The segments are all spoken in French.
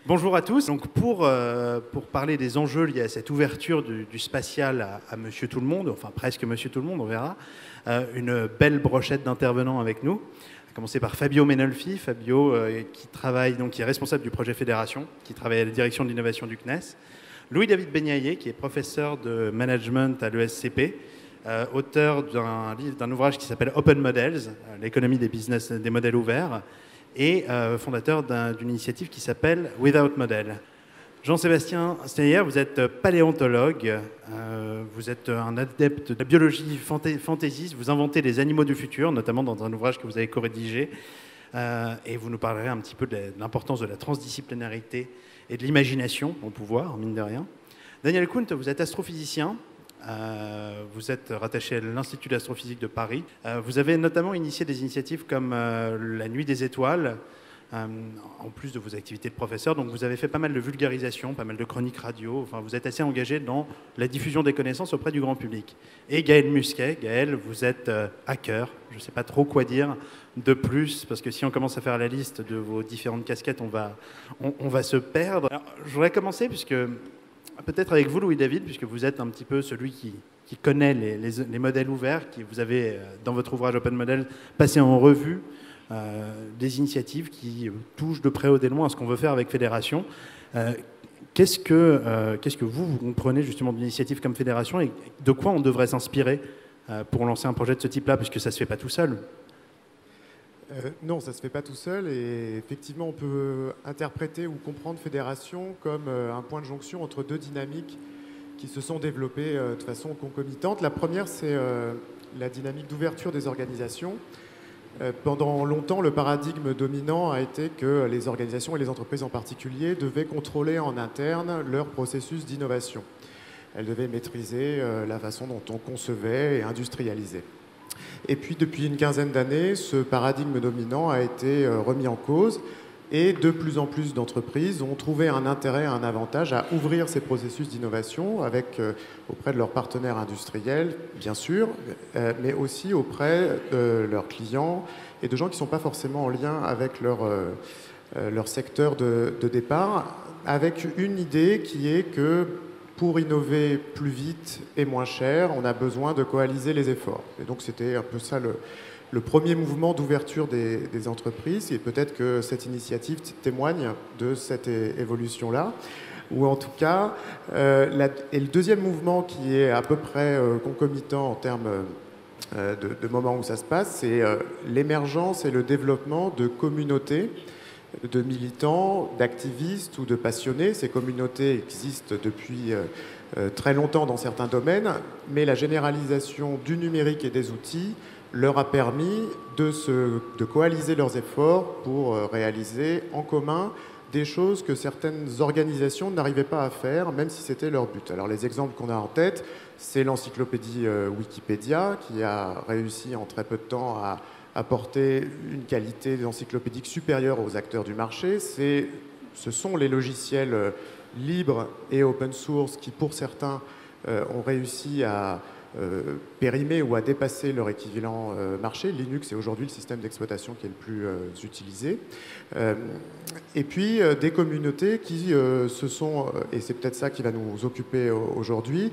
Bonjour à tous. Donc pour parler des enjeux liés à cette ouverture du spatial à Monsieur Tout-le-Monde, enfin presque Monsieur Tout-le-Monde, on verra, une belle brochette d'intervenants avec nous. À commencer par Fabio Menolfi. Fabio qui est responsable du projet Fédération, qui travaille à la direction de l'innovation du CNES. Louis-David Beignaillé, qui est professeur de management à l'ESCP, auteur d'un ouvrage qui s'appelle Open Models, l'économie des modèles ouverts, et fondateur d'une initiative qui s'appelle Without Model. Jean-Sébastien Steyer, vous êtes paléontologue, vous êtes un adepte de la biologie fantaisiste, vous inventez les animaux du futur, notamment dans un ouvrage que vous avez co-rédigé, et vous nous parlerez un petit peu de l'importance de la transdisciplinarité et de l'imagination au pouvoir, mine de rien. Daniel Kuhnt, vous êtes astrophysicien. Vous êtes rattaché à l'Institut d'astrophysique de Paris. Vous avez notamment initié des initiatives comme la Nuit des étoiles, en plus de vos activités de professeur. Donc vous avez fait pas mal de vulgarisation, pas mal de chroniques radio. Enfin, vous êtes assez engagé dans la diffusion des connaissances auprès du grand public. Et Gaël Musquet. Gaël, vous êtes hacker. Je ne sais pas trop quoi dire de plus, parce que si on commence à faire la liste de vos différentes casquettes, on va se perdre. Alors, je voudrais commencer, puisque peut-être avec vous, Louis-David, puisque vous êtes un petit peu celui qui connaît les modèles ouverts, qui vous avez, dans votre ouvrage Open Model, passé en revue des initiatives qui touchent de près ou de loin à ce qu'on veut faire avec Fédération. Qu'est-ce que vous comprenez justement d'une initiative comme Fédération et de quoi on devrait s'inspirer pour lancer un projet de ce type-là, puisque ça ne se fait pas tout seul? Non, ça ne se fait pas tout seul et effectivement on peut interpréter ou comprendre Fédération comme un point de jonction entre deux dynamiques qui se sont développées de façon concomitante. La première, c'est la dynamique d'ouverture des organisations. Pendant longtemps, le paradigme dominant a été que les organisations et les entreprises en particulier devaient contrôler en interne leur processus d'innovation. Elles devaient maîtriser la façon dont on concevait et industrialisait. Et puis, depuis une quinzaine d'années, ce paradigme dominant a été remis en cause et de plus en plus d'entreprises ont trouvé un intérêt, un avantage à ouvrir ces processus d'innovation auprès de leurs partenaires industriels, bien sûr, mais aussi auprès de leurs clients et de gens qui ne sont pas forcément en lien avec leur secteur de départ, avec une idée qui est que pour innover plus vite et moins cher, on a besoin de coaliser les efforts. Et donc c'était un peu ça le premier mouvement d'ouverture des entreprises. Et peut-être que cette initiative témoigne de cette évolution-là. Ou en tout cas, et le deuxième mouvement qui est à peu près concomitant en termes de moment où ça se passe, c'est l'émergence et le développement de communautés de militants, d'activistes ou de passionnés. Ces communautés existent depuis très longtemps dans certains domaines, mais la généralisation du numérique et des outils leur a permis de coaliser leurs efforts pour réaliser en commun des choses que certaines organisations n'arrivaient pas à faire, même si c'était leur but. Alors les exemples qu'on a en tête, c'est l'encyclopédie Wikipédia, qui a réussi en très peu de temps à apporter une qualité encyclopédique supérieure aux acteurs du marché. Ce sont les logiciels libres et open source qui, pour certains, ont réussi à périmer ou à dépasser leur équivalent marché. Linux est aujourd'hui le système d'exploitation qui est le plus utilisé. Et puis des communautés qui se sont, et c'est peut-être ça qui va nous occuper aujourd'hui,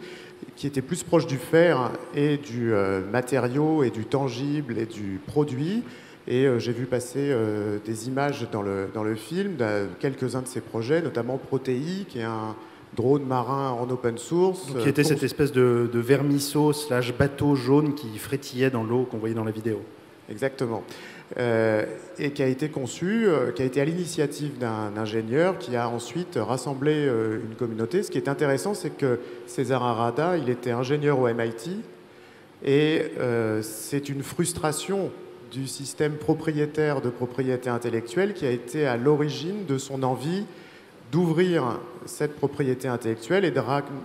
qui étaient plus proches du faire et du matériau et du tangible et du produit. Et j'ai vu passer des images dans le film de quelques-uns de ces projets, notamment Protei, qui est un drone marin en open source. Donc, qui était cette espèce de vermisseau / bateau jaune qui frétillait dans l'eau qu'on voyait dans la vidéo. Exactement. Et qui a été conçu, qui a été à l'initiative d'un ingénieur qui a ensuite rassemblé une communauté. Ce qui est intéressant, c'est que César Arada, il était ingénieur au MIT et c'est une frustration du système propriétaire de propriété intellectuelle qui a été à l'origine de son envie d'ouvrir cette propriété intellectuelle et de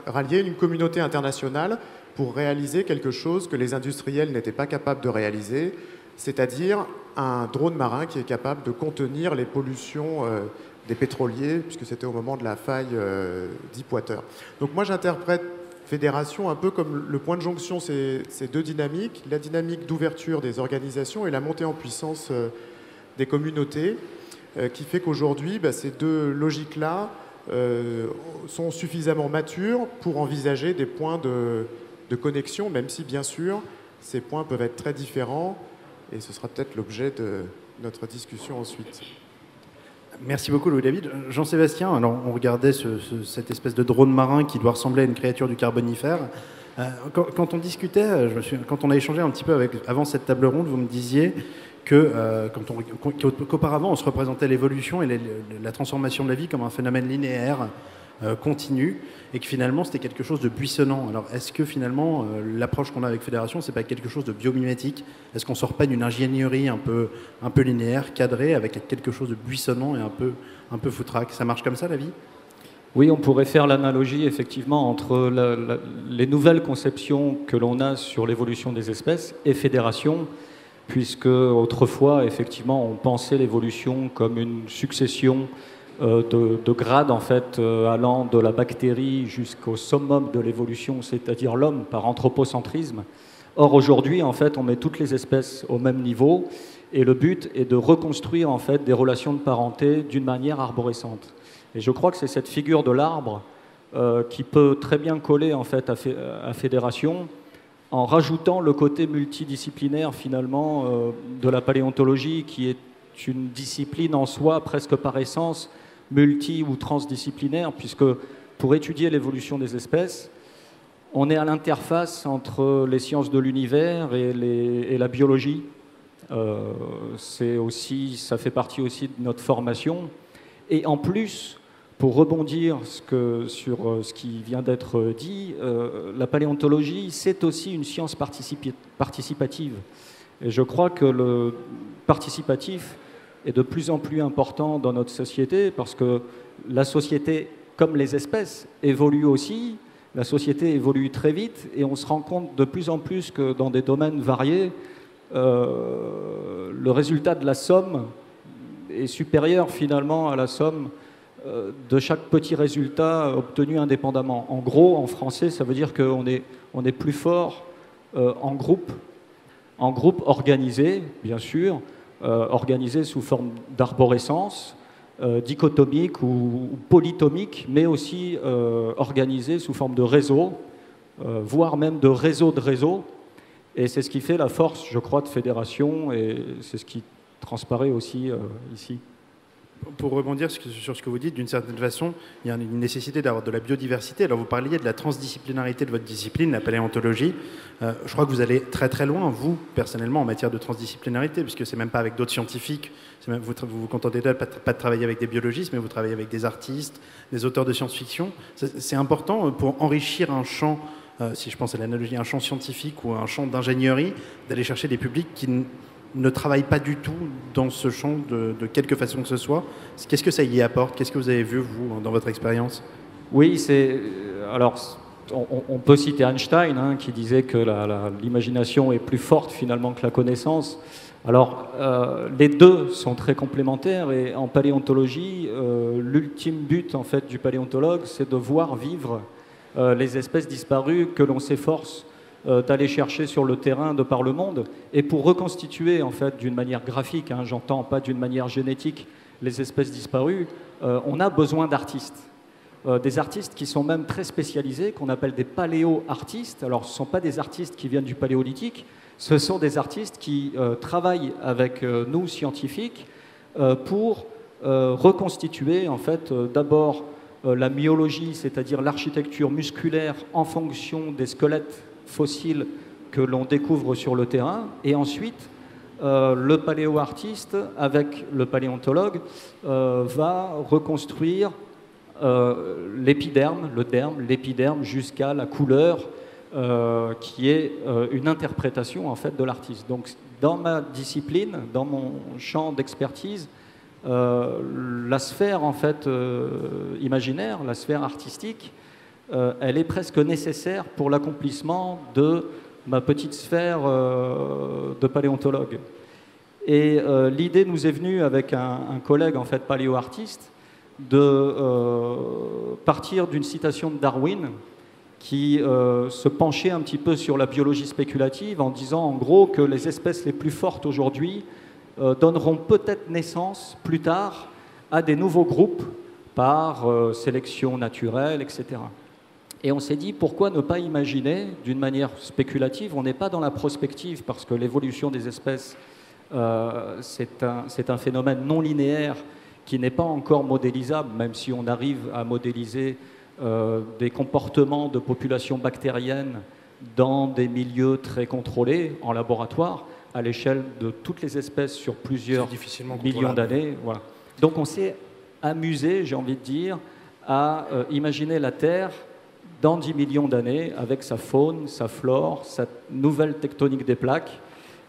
rallier une communauté internationale pour réaliser quelque chose que les industriels n'étaient pas capables de réaliser, c'est-à-dire un drone marin qui est capable de contenir les pollutions des pétroliers, puisque c'était au moment de la faille Deepwater. Donc moi j'interprète Fédération un peu comme le point de jonction, ces deux dynamiques, la dynamique d'ouverture des organisations et la montée en puissance des communautés, qui fait qu'aujourd'hui, ces deux logiques-là sont suffisamment matures pour envisager des points de connexion, même si, bien sûr, ces points peuvent être très différents, et ce sera peut-être l'objet de notre discussion ensuite. Merci beaucoup Louis-David. Jean-Sébastien, alors on regardait cette espèce de drone marin qui doit ressembler à une créature du Carbonifère. Quand on discutait, quand on a échangé un petit peu avant cette table ronde, vous me disiez qu'auparavant on se représentait l'évolution et la transformation de la vie comme un phénomène linéaire, continu, et que finalement c'était quelque chose de buissonnant. Alors est-ce que finalement l'approche qu'on a avec Fédération, c'est pas quelque chose de biomimétique? Est-ce qu'on sort pas d'une ingénierie un peu linéaire, cadrée, avec quelque chose de buissonnant et un peu foutraque? Ça marche comme ça la vie? Oui, on pourrait faire l'analogie effectivement entre les nouvelles conceptions que l'on a sur l'évolution des espèces et Fédération, puisque autrefois effectivement on pensait l'évolution comme une succession de grades en fait, allant de la bactérie jusqu'au summum de l'évolution, c'est-à-dire l'homme par anthropocentrisme. Or aujourd'hui en fait on met toutes les espèces au même niveau et le but est de reconstruire en fait des relations de parenté d'une manière arborescente. Et je crois que c'est cette figure de l'arbre qui peut très bien coller en fait à Fédération, en rajoutant le côté multidisciplinaire finalement de la paléontologie, qui est une discipline en soi presque par essence multi- ou transdisciplinaire, puisque pour étudier l'évolution des espèces, on est à l'interface entre les sciences de l'univers et la biologie. Ça fait partie aussi de notre formation. Et en plus, pour rebondir sur ce qui vient d'être dit, la paléontologie, c'est aussi une science participative. Et je crois que le participatif est de plus en plus important dans notre société, parce que la société, comme les espèces, évolue aussi. La société évolue très vite et on se rend compte de plus en plus que dans des domaines variés, le résultat de la somme est supérieur finalement à la somme de chaque petit résultat obtenu indépendamment. En gros, en français, ça veut dire qu'on est plus fort en groupe organisé, bien sûr, organisé sous forme d'arborescence, dichotomique ou polytomique, mais aussi organisé sous forme de réseau, voire même de réseau. Et c'est ce qui fait la force, je crois, de Fédération, et c'est ce qui transparaît aussi ici. Pour rebondir sur ce que vous dites, d'une certaine façon, il y a une nécessité d'avoir de la biodiversité. Alors vous parliez de la transdisciplinarité de votre discipline, la paléontologie. Je crois que vous allez très très loin, vous, personnellement, en matière de transdisciplinarité, puisque c'est même pas avec d'autres scientifiques. Vous vous contentez pas de travailler avec des biologistes, mais vous travaillez avec des artistes, des auteurs de science-fiction. C'est important pour enrichir un champ, si je pense à l'analogie, un champ scientifique ou un champ d'ingénierie, d'aller chercher des publics qui ne travaillent pas du tout dans ce champ de quelque façon que ce soit. Qu'est-ce que ça y apporte? Qu'est-ce que vous avez vu, vous, dans votre expérience? Oui, alors, on peut citer Einstein, qui disait que l'imagination est plus forte finalement que la connaissance. Alors, les deux sont très complémentaires, et en paléontologie, l'ultime but en fait, du paléontologue, c'est de voir vivre les espèces disparues que l'on s'efforce d'aller chercher sur le terrain de par le monde, et pour reconstituer en fait d'une manière graphique, j'entends pas d'une manière génétique, les espèces disparues, on a besoin d'artistes. Des artistes qui sont même très spécialisés, qu'on appelle des paléo-artistes. Alors ce ne sont pas des artistes qui viennent du paléolithique, ce sont des artistes qui travaillent avec nous scientifiques pour reconstituer en fait d'abord la myologie, c'est-à-dire l'architecture musculaire en fonction des squelettes fossiles que l'on découvre sur le terrain, et ensuite le paléo-artiste avec le paléontologue va reconstruire l'épiderme, le derme, l'épiderme jusqu'à la couleur qui est une interprétation en fait de l'artiste. Donc dans ma discipline, dans mon champ d'expertise, la sphère en fait imaginaire, la sphère artistique, elle est presque nécessaire pour l'accomplissement de ma petite sphère de paléontologue. Et l'idée nous est venue avec un collègue en fait paléo-artiste de partir d'une citation de Darwin qui se penchait un petit peu sur la biologie spéculative en disant en gros que les espèces les plus fortes aujourd'hui donneront peut-être naissance plus tard à des nouveaux groupes par sélection naturelle, etc. Et on s'est dit, pourquoi ne pas imaginer d'une manière spéculative, on n'est pas dans la prospective parce que l'évolution des espèces, c'est un phénomène non linéaire qui n'est pas encore modélisable, même si on arrive à modéliser des comportements de populations bactériennes dans des milieux très contrôlés en laboratoire, à l'échelle de toutes les espèces sur plusieurs millions d'années. Voilà. Donc on s'est amusé, j'ai envie de dire, à imaginer la Terre dans 10 millions d'années, avec sa faune, sa flore, sa nouvelle tectonique des plaques.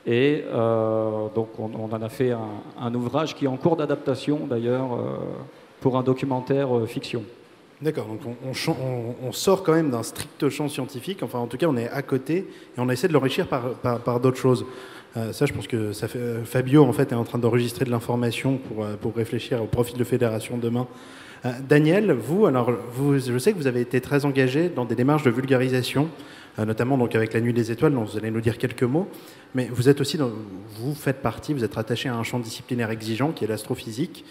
Et donc on en a fait un ouvrage qui est en cours d'adaptation, d'ailleurs, pour un documentaire fiction. D'accord, donc on sort quand même d'un strict champ scientifique, enfin en tout cas on est à côté, et on essaie de l'enrichir par d'autres choses. Ça, je pense que Fabio, en fait, est en train d'enregistrer de l'information pour réfléchir au profil de fédération demain. Daniel, je sais que vous avez été très engagé dans des démarches de vulgarisation, notamment donc avec la Nuit des Étoiles, dont vous allez nous dire quelques mots, mais vous êtes aussi, vous faites partie, vous êtes rattaché à un champ disciplinaire exigeant qui est l'astrophysique.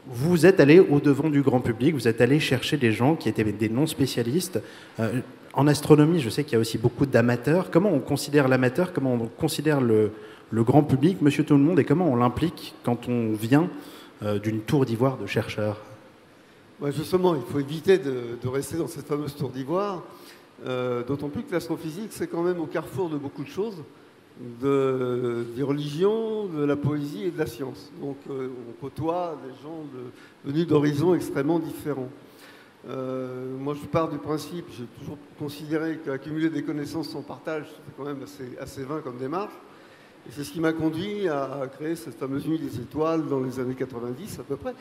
Vous êtes allé au-devant du grand public, vous êtes allé chercher des gens qui étaient des non-spécialistes. En astronomie, je sais qu'il y a aussi beaucoup d'amateurs. Comment on considère l'amateur, comment on considère le grand public, monsieur tout le monde, et comment on l'implique quand on vient d'une tour d'ivoire de chercheurs? Justement, il faut éviter de rester dans cette fameuse tour d'ivoire, d'autant plus que l'astrophysique, c'est quand même au carrefour de beaucoup de choses, des religions, de la poésie et de la science. Donc on côtoie des gens venus d'horizons extrêmement différents. Moi, je pars du principe, j'ai toujours considéré qu'accumuler des connaissances sans partage, c'est quand même assez vain comme démarche. Et c'est ce qui m'a conduit à créer cette fameuse Nuit des Étoiles dans les années 90 à peu près.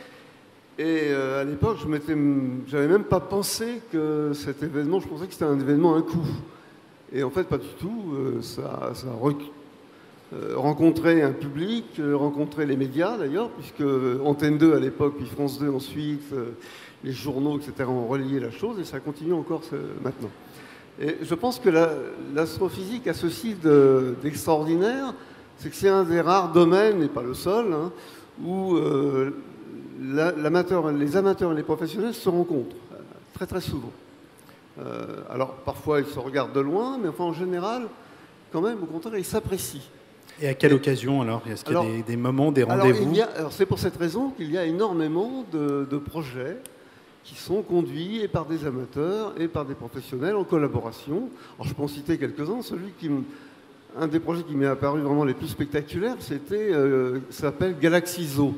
Et à l'époque, je n'avais même pas pensé que cet événement, je pensais que c'était un événement un coup. Et en fait, pas du tout. Ça a rencontré un public, rencontré les médias d'ailleurs, puisque Antenne 2 à l'époque, puis France 2 ensuite, les journaux, etc. ont relayé la chose, et ça continue encore maintenant. Et je pense que l'astrophysique a ceci d'extraordinaire, c'est que c'est un des rares domaines, et pas le seul, hein, où les amateurs et les professionnels se rencontrent, très très souvent. Alors parfois ils se regardent de loin, mais enfin en général, quand même, au contraire, ils s'apprécient. Et à quelle occasion alors? Est-ce qu'il y a des moments, des rendez-vous? Alors c'est pour cette raison qu'il y a énormément de projets qui sont conduits et par des amateurs et par des professionnels en collaboration. Alors je peux en citer quelques-uns. Un des projets qui m'est apparu vraiment les plus spectaculaires, ça s'appelle Galaxizo.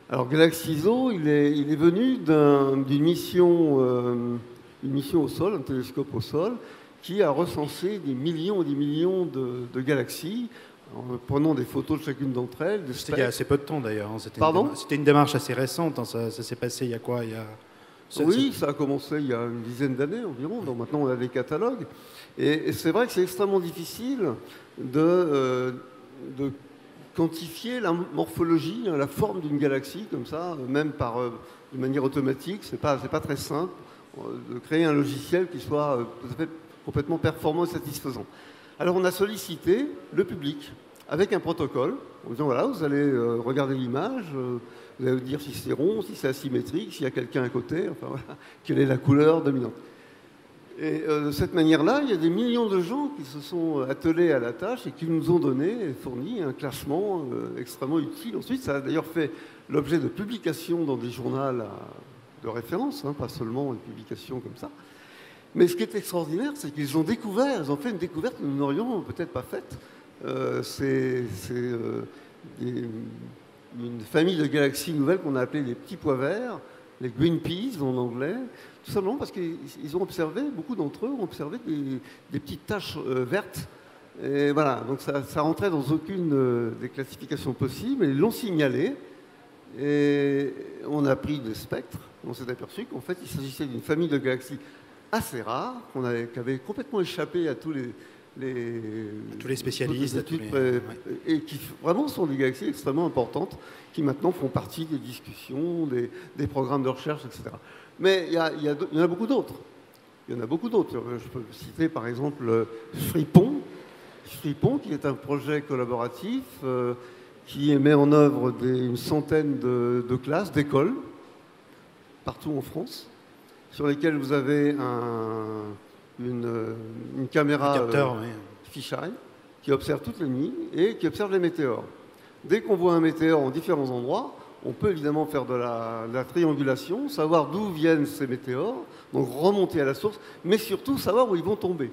Alors Galaxizo, il est venu d'une mission, une mission au sol, un télescope au sol, qui a recensé des millions et des millions de galaxies, en prenant des photos de chacune d'entre elles. C'était il y a assez peu de temps d'ailleurs. Pardon ? C'était une démarche assez récente. Hein. Ça s'est passé il y a quoi? Oui, ça a commencé il y a une dizaine d'années environ. Donc maintenant, on a des catalogues. Et c'est vrai que c'est extrêmement difficile de quantifier la morphologie, la forme d'une galaxie comme ça, même de manière automatique. C'est pas très simple de créer un logiciel qui soit tout à fait complètement performant et satisfaisant. Alors on a sollicité le public avec un protocole en disant voilà, vous allez regarder l'image, vous allez dire si c'est rond, si c'est asymétrique, s'il y a quelqu'un à côté, enfin voilà, quelle est la couleur dominante. Et de cette manière-là, il y a des millions de gens qui se sont attelés à la tâche et qui nous ont fourni un classement extrêmement utile. Ensuite, ça a d'ailleurs fait l'objet de publications dans des journaux de référence, hein, pas seulement une publication comme ça. Mais ce qui est extraordinaire, c'est qu'ils ont fait une découverte que nous n'aurions peut-être pas faite. C'est une famille de galaxies nouvelles qu'on a appelées les petits pois verts, les green peas en anglais, tout simplement parce qu'ils ont observé, beaucoup d'entre eux ont observé des petites taches vertes. Et voilà, donc ça rentrait dans aucune des classifications possibles, et ils l'ont signalé. Et on a pris des spectres, on s'est aperçu qu'en fait il s'agissait d'une famille de galaxies assez rare, qui avait complètement échappé à tous les spécialistes, et qui vraiment sont des galaxies extrêmement importantes, qui maintenant font partie des discussions, des programmes de recherche, etc. Mais il y en a beaucoup d'autres. Il y en a beaucoup d'autres. Je peux citer par exemple Fripon. Fripon, qui est un projet collaboratif qui met en œuvre une centaine de classes, d'écoles, partout en France, sur lesquelles vous avez une caméra fisheye qui observe toutes les nuits et qui observe les météores. Dès qu'on voit un météore en différents endroits, on peut évidemment faire de la triangulation, savoir d'où viennent ces météores, donc remonter à la source, mais surtout savoir où ils vont tomber.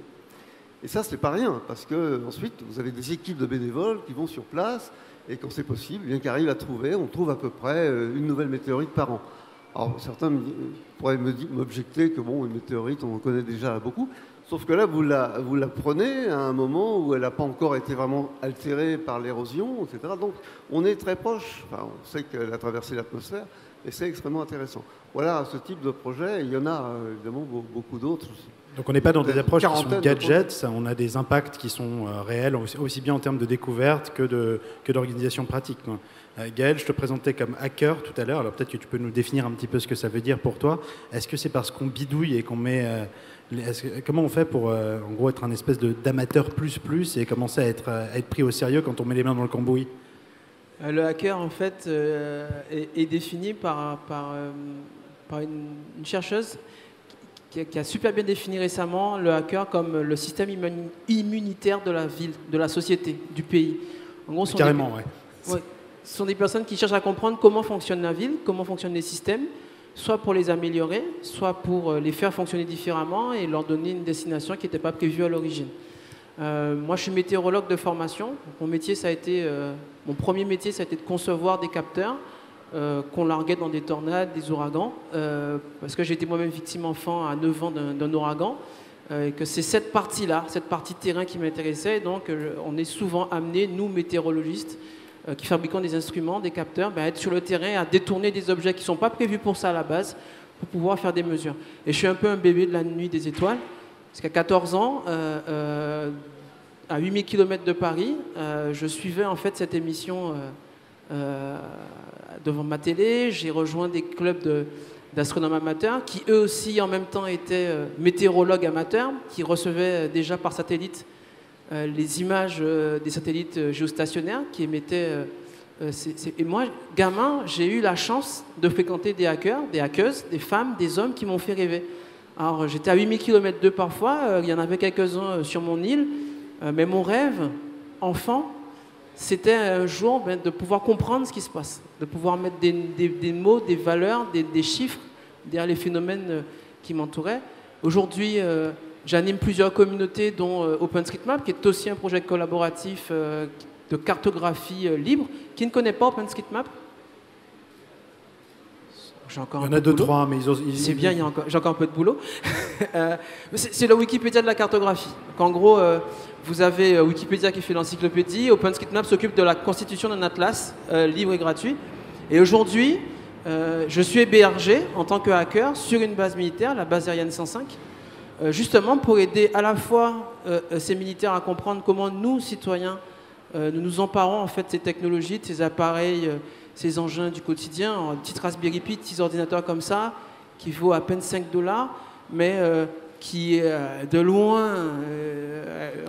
Et ça, c'est pas rien, parce que ensuite, vous avez des équipes de bénévoles qui vont sur place, et quand c'est possible, bien qu'arrivent à trouver, on trouve à peu près une nouvelle météorite par an. Alors certains pourraient m'objecter que bon, une météorite, on en connaît déjà beaucoup, sauf que là, vous la prenez à un moment où elle n'a pas encore été vraiment altérée par l'érosion, etc. Donc on est très proche, enfin, on sait qu'elle a traversé l'atmosphère, et c'est extrêmement intéressant. Voilà, ce type de projet, il y en a évidemment beaucoup d'autres. Donc on n'est pas dans des approches qui sont gadgets, on a des impacts qui sont réels, aussi bien en termes de découverte que d'organisation pratique, quoi. Gaël, je te présentais comme hacker tout à l'heure, alors peut-être que tu peux nous définir un petit peu ce que ça veut dire pour toi. Est-ce que c'est parce qu'on bidouille et qu'on met... comment on fait pour en gros être un espèce d'amateur plus et commencer à être pris au sérieux quand on met les mains dans le cambouis? Le hacker, en fait, est défini par une chercheuse qui a super bien défini récemment le hacker comme le système immunitaire de la ville, de la société, du pays. En gros, carrément, ouais. Ce sont des personnes qui cherchent à comprendre comment fonctionne la ville, comment fonctionnent les systèmes, soit pour les améliorer, soit pour les faire fonctionner différemment et leur donner une destination qui n'était pas prévue à l'origine. Moi, je suis météorologue de formation. Mon premier métier, ça a été de concevoir des capteurs qu'on larguait dans des tornades, des ouragans, parce que j'ai été moi-même victime enfant à 9 ans d'un ouragan, et que c'est cette partie-là, cette partie terrain qui m'intéressait. Donc, on est souvent amenés, nous, météorologistes, qui fabriquons des instruments, des capteurs, à être sur le terrain, à détourner des objets qui ne sont pas prévus pour ça à la base, pour pouvoir faire des mesures. Et je suis un peu un bébé de la nuit des étoiles, parce qu'à 14 ans, à 8000 km de Paris, je suivais en fait cette émission devant ma télé. J'ai rejoint des clubs d'astronomes amateurs qui eux aussi en même temps étaient météorologues amateurs, qui recevaient déjà par satellite les images des satellites géostationnaires qui émettaient. Et moi, gamin, j'ai eu la chance de fréquenter des hackers, des hackeuses, des femmes, des hommes qui m'ont fait rêver. Alors j'étais à 8000 km d'eux parfois, il y en avait quelques-uns sur mon île, mais mon rêve, enfant, c'était un jour de pouvoir comprendre ce qui se passe, de pouvoir mettre des mots, des valeurs, des chiffres derrière les phénomènes qui m'entouraient. Aujourd'hui, j'anime plusieurs communautés, dont OpenStreetMap, qui est aussi un projet collaboratif de cartographie libre. Qui ne connaît pas OpenStreetMap? Il y en a deux, trois, mais c'est bien, j'ai encore un peu de boulot. C'est le Wikipédia de la cartographie. En gros, vous avez Wikipédia qui fait l'encyclopédie, OpenStreetMap s'occupe de la constitution d'un atlas libre et gratuit. Et aujourd'hui, je suis hébergé en tant que hacker sur une base militaire, la base aérienne 105, justement pour aider à la fois ces militaires à comprendre comment nous, citoyens, nous nous emparons en fait de ces technologies, de ces appareils, ces engins du quotidien, un petit Raspberry Pi, petits ordinateurs comme ça, qui vaut à peine $5, mais qui est de loin,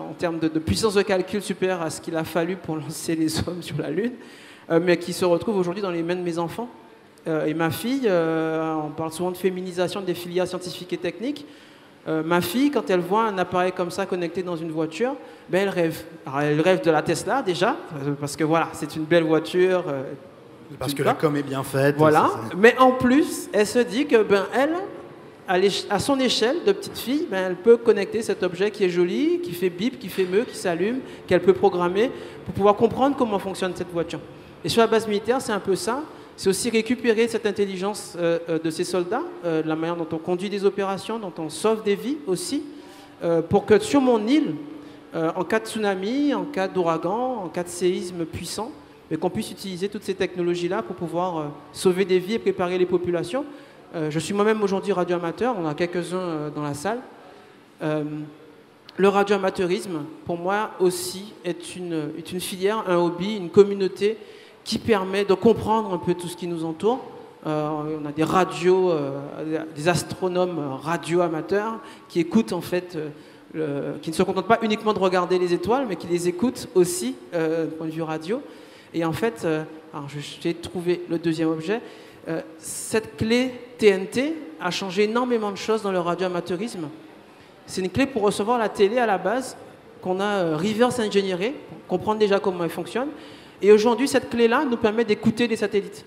en termes de puissance de calcul, supérieur à ce qu'il a fallu pour lancer les hommes sur la Lune, mais qui se retrouve aujourd'hui dans les mains de mes enfants. Et ma fille, on parle souvent de féminisation des filières scientifiques et techniques. Ma fille, quand elle voit un appareil comme ça connecté dans une voiture, elle rêve. Alors, elle rêve de la Tesla déjà, parce que voilà, c'est une belle voiture. Parce que la com est bien faite. Voilà, mais en plus, elle se dit que elle, à son échelle de petite fille, elle peut connecter cet objet qui est joli, qui fait bip, qui fait meu, qui s'allume, qu'elle peut programmer pour pouvoir comprendre comment fonctionne cette voiture. Et sur la base militaire, c'est un peu ça. C'est aussi récupérer cette intelligence de ces soldats, la manière dont on conduit des opérations, dont on sauve des vies aussi, pour que sur mon île, en cas de tsunami, en cas d'ouragan, en cas de séisme puissant, mais qu'on puisse utiliser toutes ces technologies-là pour pouvoir sauver des vies et préparer les populations. Je suis moi-même aujourd'hui radioamateur, on a quelques-uns dans la salle. Le radioamateurisme, pour moi aussi, est une filière, un hobby, une communauté qui permet de comprendre un peu tout ce qui nous entoure. On a des astronomes radioamateurs qui écoutent en fait qui ne se contentent pas uniquement de regarder les étoiles, mais qui les écoutent aussi du point de vue radio. Et en fait, alors j'ai trouvé le deuxième objet, cette clé TNT a changé énormément de choses dans le radioamateurisme. C'est une clé pour recevoir la télé à la base, qu'on a reverse engineerée, pour comprendre déjà comment elle fonctionne. Et aujourd'hui, cette clé-là nous permet d'écouter des satellites.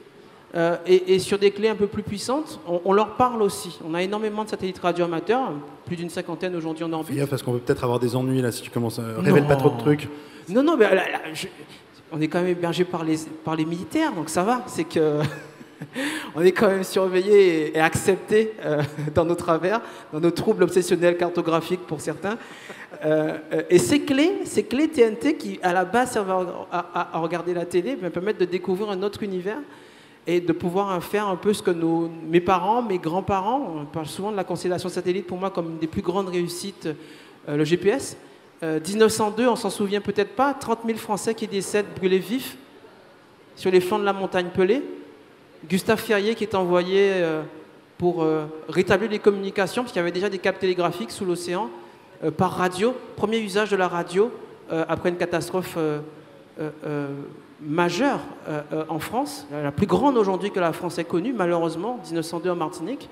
Et sur des clés un peu plus puissantes, on leur parle aussi. On a énormément de satellites radioamateurs, plus d'une 50aine aujourd'hui en orbite. Fais gaffe parce qu'on peut peut-être avoir des ennuis là si tu commences à révéler pas trop de trucs. Non, mais on est quand même hébergé par les militaires, donc ça va. C'est que on est quand même surveillé et accepté dans nos travers, dans nos troubles obsessionnels cartographiques pour certains. Et ces clés TNT qui, à la base, servent à regarder la télé, me permettent de découvrir un autre univers et de pouvoir faire un peu ce que mes parents, mes grands-parents, on parle souvent de la constellation satellite pour moi comme une des plus grandes réussites, le GPS. 1902, on s'en souvient peut-être pas, 30 000 Français qui décèdent brûlés vifs sur les flancs de la montagne Pelée. Gustave Ferrier qui est envoyé pour rétablir les communications, parce qu'il y avait déjà des câbles télégraphiques sous l'océan, par radio. Premier usage de la radio après une catastrophe majeure en France, la plus grande aujourd'hui que la France ait connue, malheureusement, 1902 en Martinique.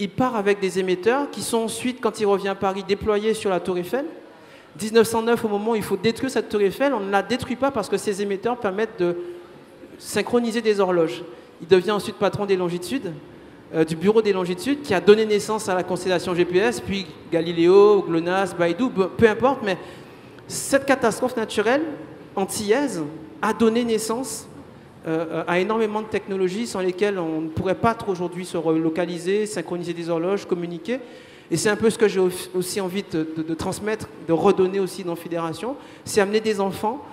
Il part avec des émetteurs qui sont ensuite, quand il revient à Paris, déployés sur la Tour Eiffel. 1909, au moment où il faut détruire cette Tour Eiffel, on ne la détruit pas parce que ces émetteurs permettent de synchroniser des horloges. Il devient ensuite patron des longitudes, du bureau des longitudes, qui a donné naissance à la constellation GPS, puis Galiléo, GLONASS, Beidou, peu importe, mais cette catastrophe naturelle antillaise a donné naissance à énormément de technologies sans lesquelles on ne pourrait pas trop aujourd'hui se relocaliser, synchroniser des horloges, communiquer. Et c'est un peu ce que j'ai aussi envie de transmettre, de redonner aussi dans Fédération, c'est amener des enfants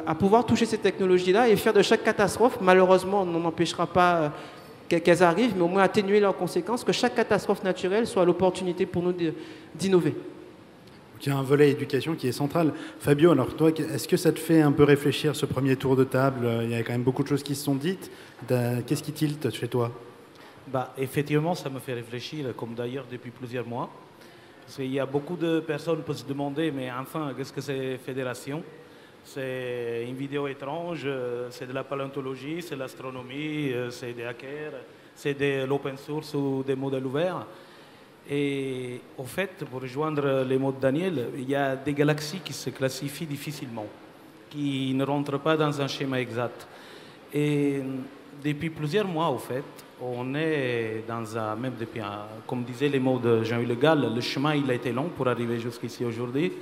à pouvoir toucher ces technologies-là et faire de chaque catastrophe, malheureusement on n'en empêchera pas qu'elles arrivent, mais au moins atténuer leurs conséquences, que chaque catastrophe naturelle soit l'opportunité pour nous d'innover. Il y a un volet éducation qui est central. Fabio, alors toi, est-ce que ça te fait un peu réfléchir ce premier tour de table? Il y a quand même beaucoup de choses qui se sont dites. Qu'est-ce qui tilte chez toi? Effectivement, ça me fait réfléchir, comme d'ailleurs depuis plusieurs mois. Parce qu'il y a beaucoup de personnes qui peuvent se demander, mais enfin, qu'est-ce que c'est fédération? C'est une vidéo étrange, c'est de la paléontologie, c'est de l'astronomie, c'est des hackers, c'est de l'open source ou des modèles ouverts. Et au fait, pour rejoindre les mots de Daniel, il y a des galaxies qui se classifient difficilement, qui ne rentrent pas dans un schéma exact. Et depuis plusieurs mois, au fait, on est dans un, même depuis, comme disaient les mots de Jean-Louis Le Gall, le chemin il a été long pour arriver jusqu'ici aujourd'hui.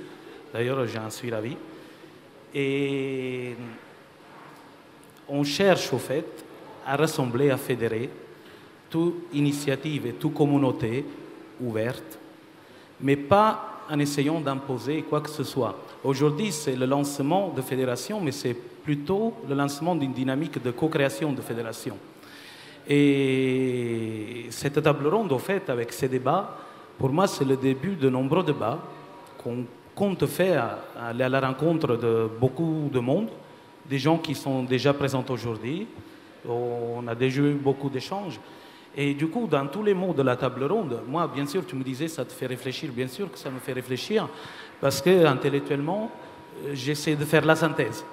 D'ailleurs, j'en suis ravi. Et on cherche, au fait, à rassembler, à fédérer toute initiative et toute communauté ouverte, mais pas en essayant d'imposer quoi que ce soit. Aujourd'hui, c'est le lancement de fédération, mais c'est plutôt le lancement d'une dynamique de co-création de fédération. Et cette table ronde, au fait, avec ces débats, pour moi, c'est le début de nombreux débats qu'on compte faire, aller à la rencontre de beaucoup de monde, des gens qui sont déjà présents aujourd'hui. On a déjà eu beaucoup d'échanges. Et du coup, dans tous les mots de la table ronde, moi, bien sûr, tu me disais, ça te fait réfléchir. Bien sûr que ça me fait réfléchir, parce que intellectuellement, j'essaie de faire la synthèse.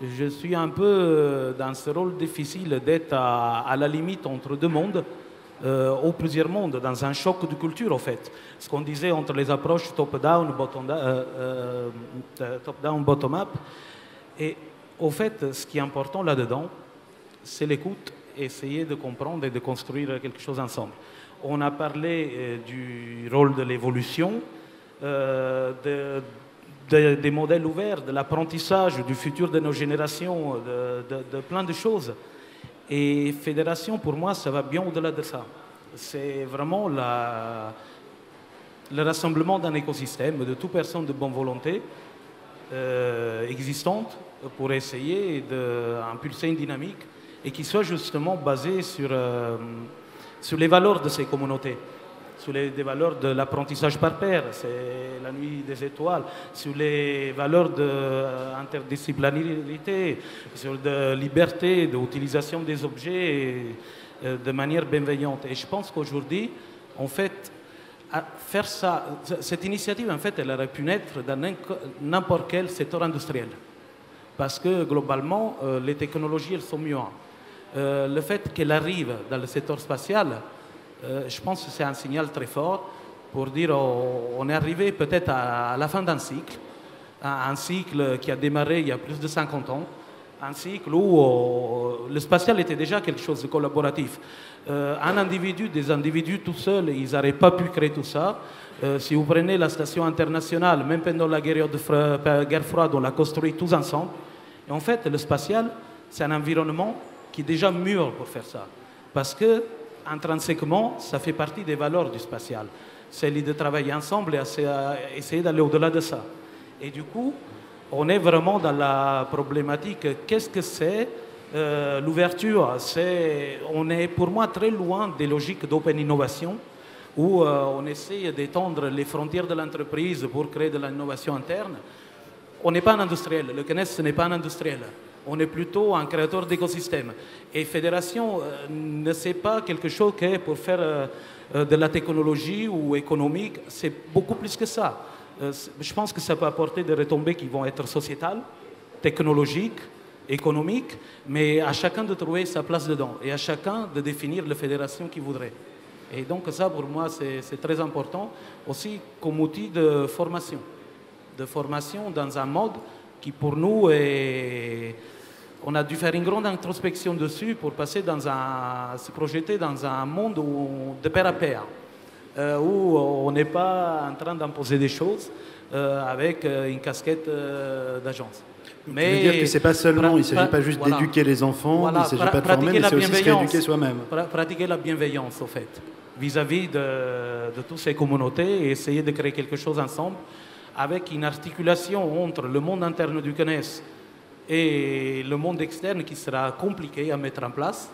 Je suis un peu dans ce rôle difficile d'être à la limite entre deux mondes, ou plusieurs mondes, dans un choc de culture, en fait. Ce qu'on disait entre les approches top-down, bottom-up. Et au fait, ce qui est important là-dedans, c'est l'écoute, essayer de comprendre et de construire quelque chose ensemble. On a parlé du rôle de l'évolution, des modèles ouverts, de l'apprentissage, du futur de nos générations, de plein de choses. Et fédération, pour moi, ça va bien au-delà de ça. C'est vraiment le rassemblement d'un écosystème de toute personne de bonne volonté existante pour essayer d'impulser une dynamique et qui soit justement basée sur les valeurs de ces communautés, sur les valeurs de l'apprentissage par pair, c'est la nuit des étoiles, sur les valeurs d'interdisciplinarité, sur de liberté, d'utilisation des objets de manière bienveillante. Et je pense qu'aujourd'hui, en fait, faire ça, cette initiative, en fait, elle aurait pu naître dans n'importe quel secteur industriel. Parce que, globalement, les technologies, elles sont mieux. Le fait qu'elle arrive dans le secteur spatial, je pense que c'est un signal très fort pour dire on est arrivé peut-être à la fin d'un cycle, un cycle qui a démarré il y a plus de 50 ans, un cycle où le spatial était déjà quelque chose de collaboratif. Des individus tout seuls, ils n'auraient pas pu créer tout ça. Si vous prenez la station internationale, même pendant la guerre froide, on l'a construit tous ensemble. Et en fait, le spatial, c'est un environnement qui est déjà mûr pour faire ça. Parce que, intrinsèquement, ça fait partie des valeurs du spatial. C'est l'idée de travailler ensemble et essayer d'aller au-delà de ça. Et du coup, on est vraiment dans la problématique, qu'est-ce que c'est l'ouverture? On est pour moi très loin des logiques d'open innovation, où on essaie d'étendre les frontières de l'entreprise pour créer de l'innovation interne. On n'est pas un industriel, le CNES ce n'est pas un industriel. On est plutôt un créateur d'écosystèmes. Et fédération ne c'est pas quelque chose qui est pour faire de la technologie ou économique, c'est beaucoup plus que ça. Je pense que ça peut apporter des retombées qui vont être sociétales, technologiques, économiques, mais à chacun de trouver sa place dedans et à chacun de définir la fédération qu'il voudrait. Et donc ça, pour moi, c'est très important, aussi comme outil de formation dans un mode qui, pour nous, est... On a dû faire une grande introspection dessus pour se projeter dans un monde de pair à pair, où on n'est pas en train d'imposer des choses avec une casquette d'agence. Mais tu veux dire que c'est pas seulement, il ne s'agit pas juste d'éduquer les enfants, il ne s'agit pas de former, mais c'est aussi se rééduquer soi-même. Pratiquer la bienveillance, au fait, vis-à-vis de toutes ces communautés et essayer de créer quelque chose ensemble avec une articulation entre le monde interne du CNES et le monde externe qui sera compliqué à mettre en place,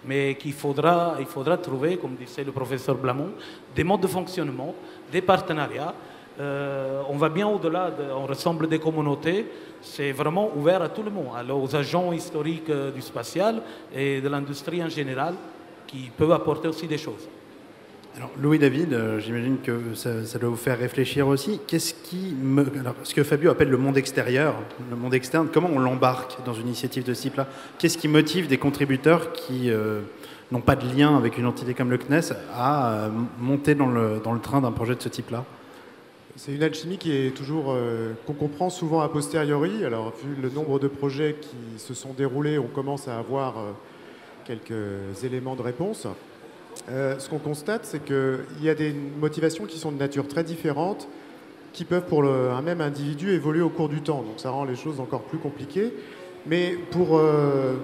mais il faudra trouver, comme disait le professeur Blamont, des modes de fonctionnement, des partenariats. On va bien au-delà, on ressemble des communautés, c'est vraiment ouvert à tout le monde, alors aux agents historiques du spatial et de l'industrie en général, qui peuvent apporter aussi des choses. Alors, Louis-David, j'imagine que ça doit vous faire réfléchir aussi. Alors, ce que Fabio appelle le monde extérieur, le monde externe, comment on l'embarque dans une initiative de ce type-là? Qu'est-ce qui motive des contributeurs qui n'ont pas de lien avec une entité comme le CNES à monter dans le train d'un projet de ce type-là? C'est une alchimie qui est toujours qu'on comprend souvent a posteriori. Alors, vu le nombre de projets qui se sont déroulés, on commence à avoir quelques éléments de réponse. Ce qu'on constate, c'est qu'il y a des motivations qui sont de nature très différente, qui peuvent pour un même individu évoluer au cours du temps. Donc ça rend les choses encore plus compliquées. Mais pour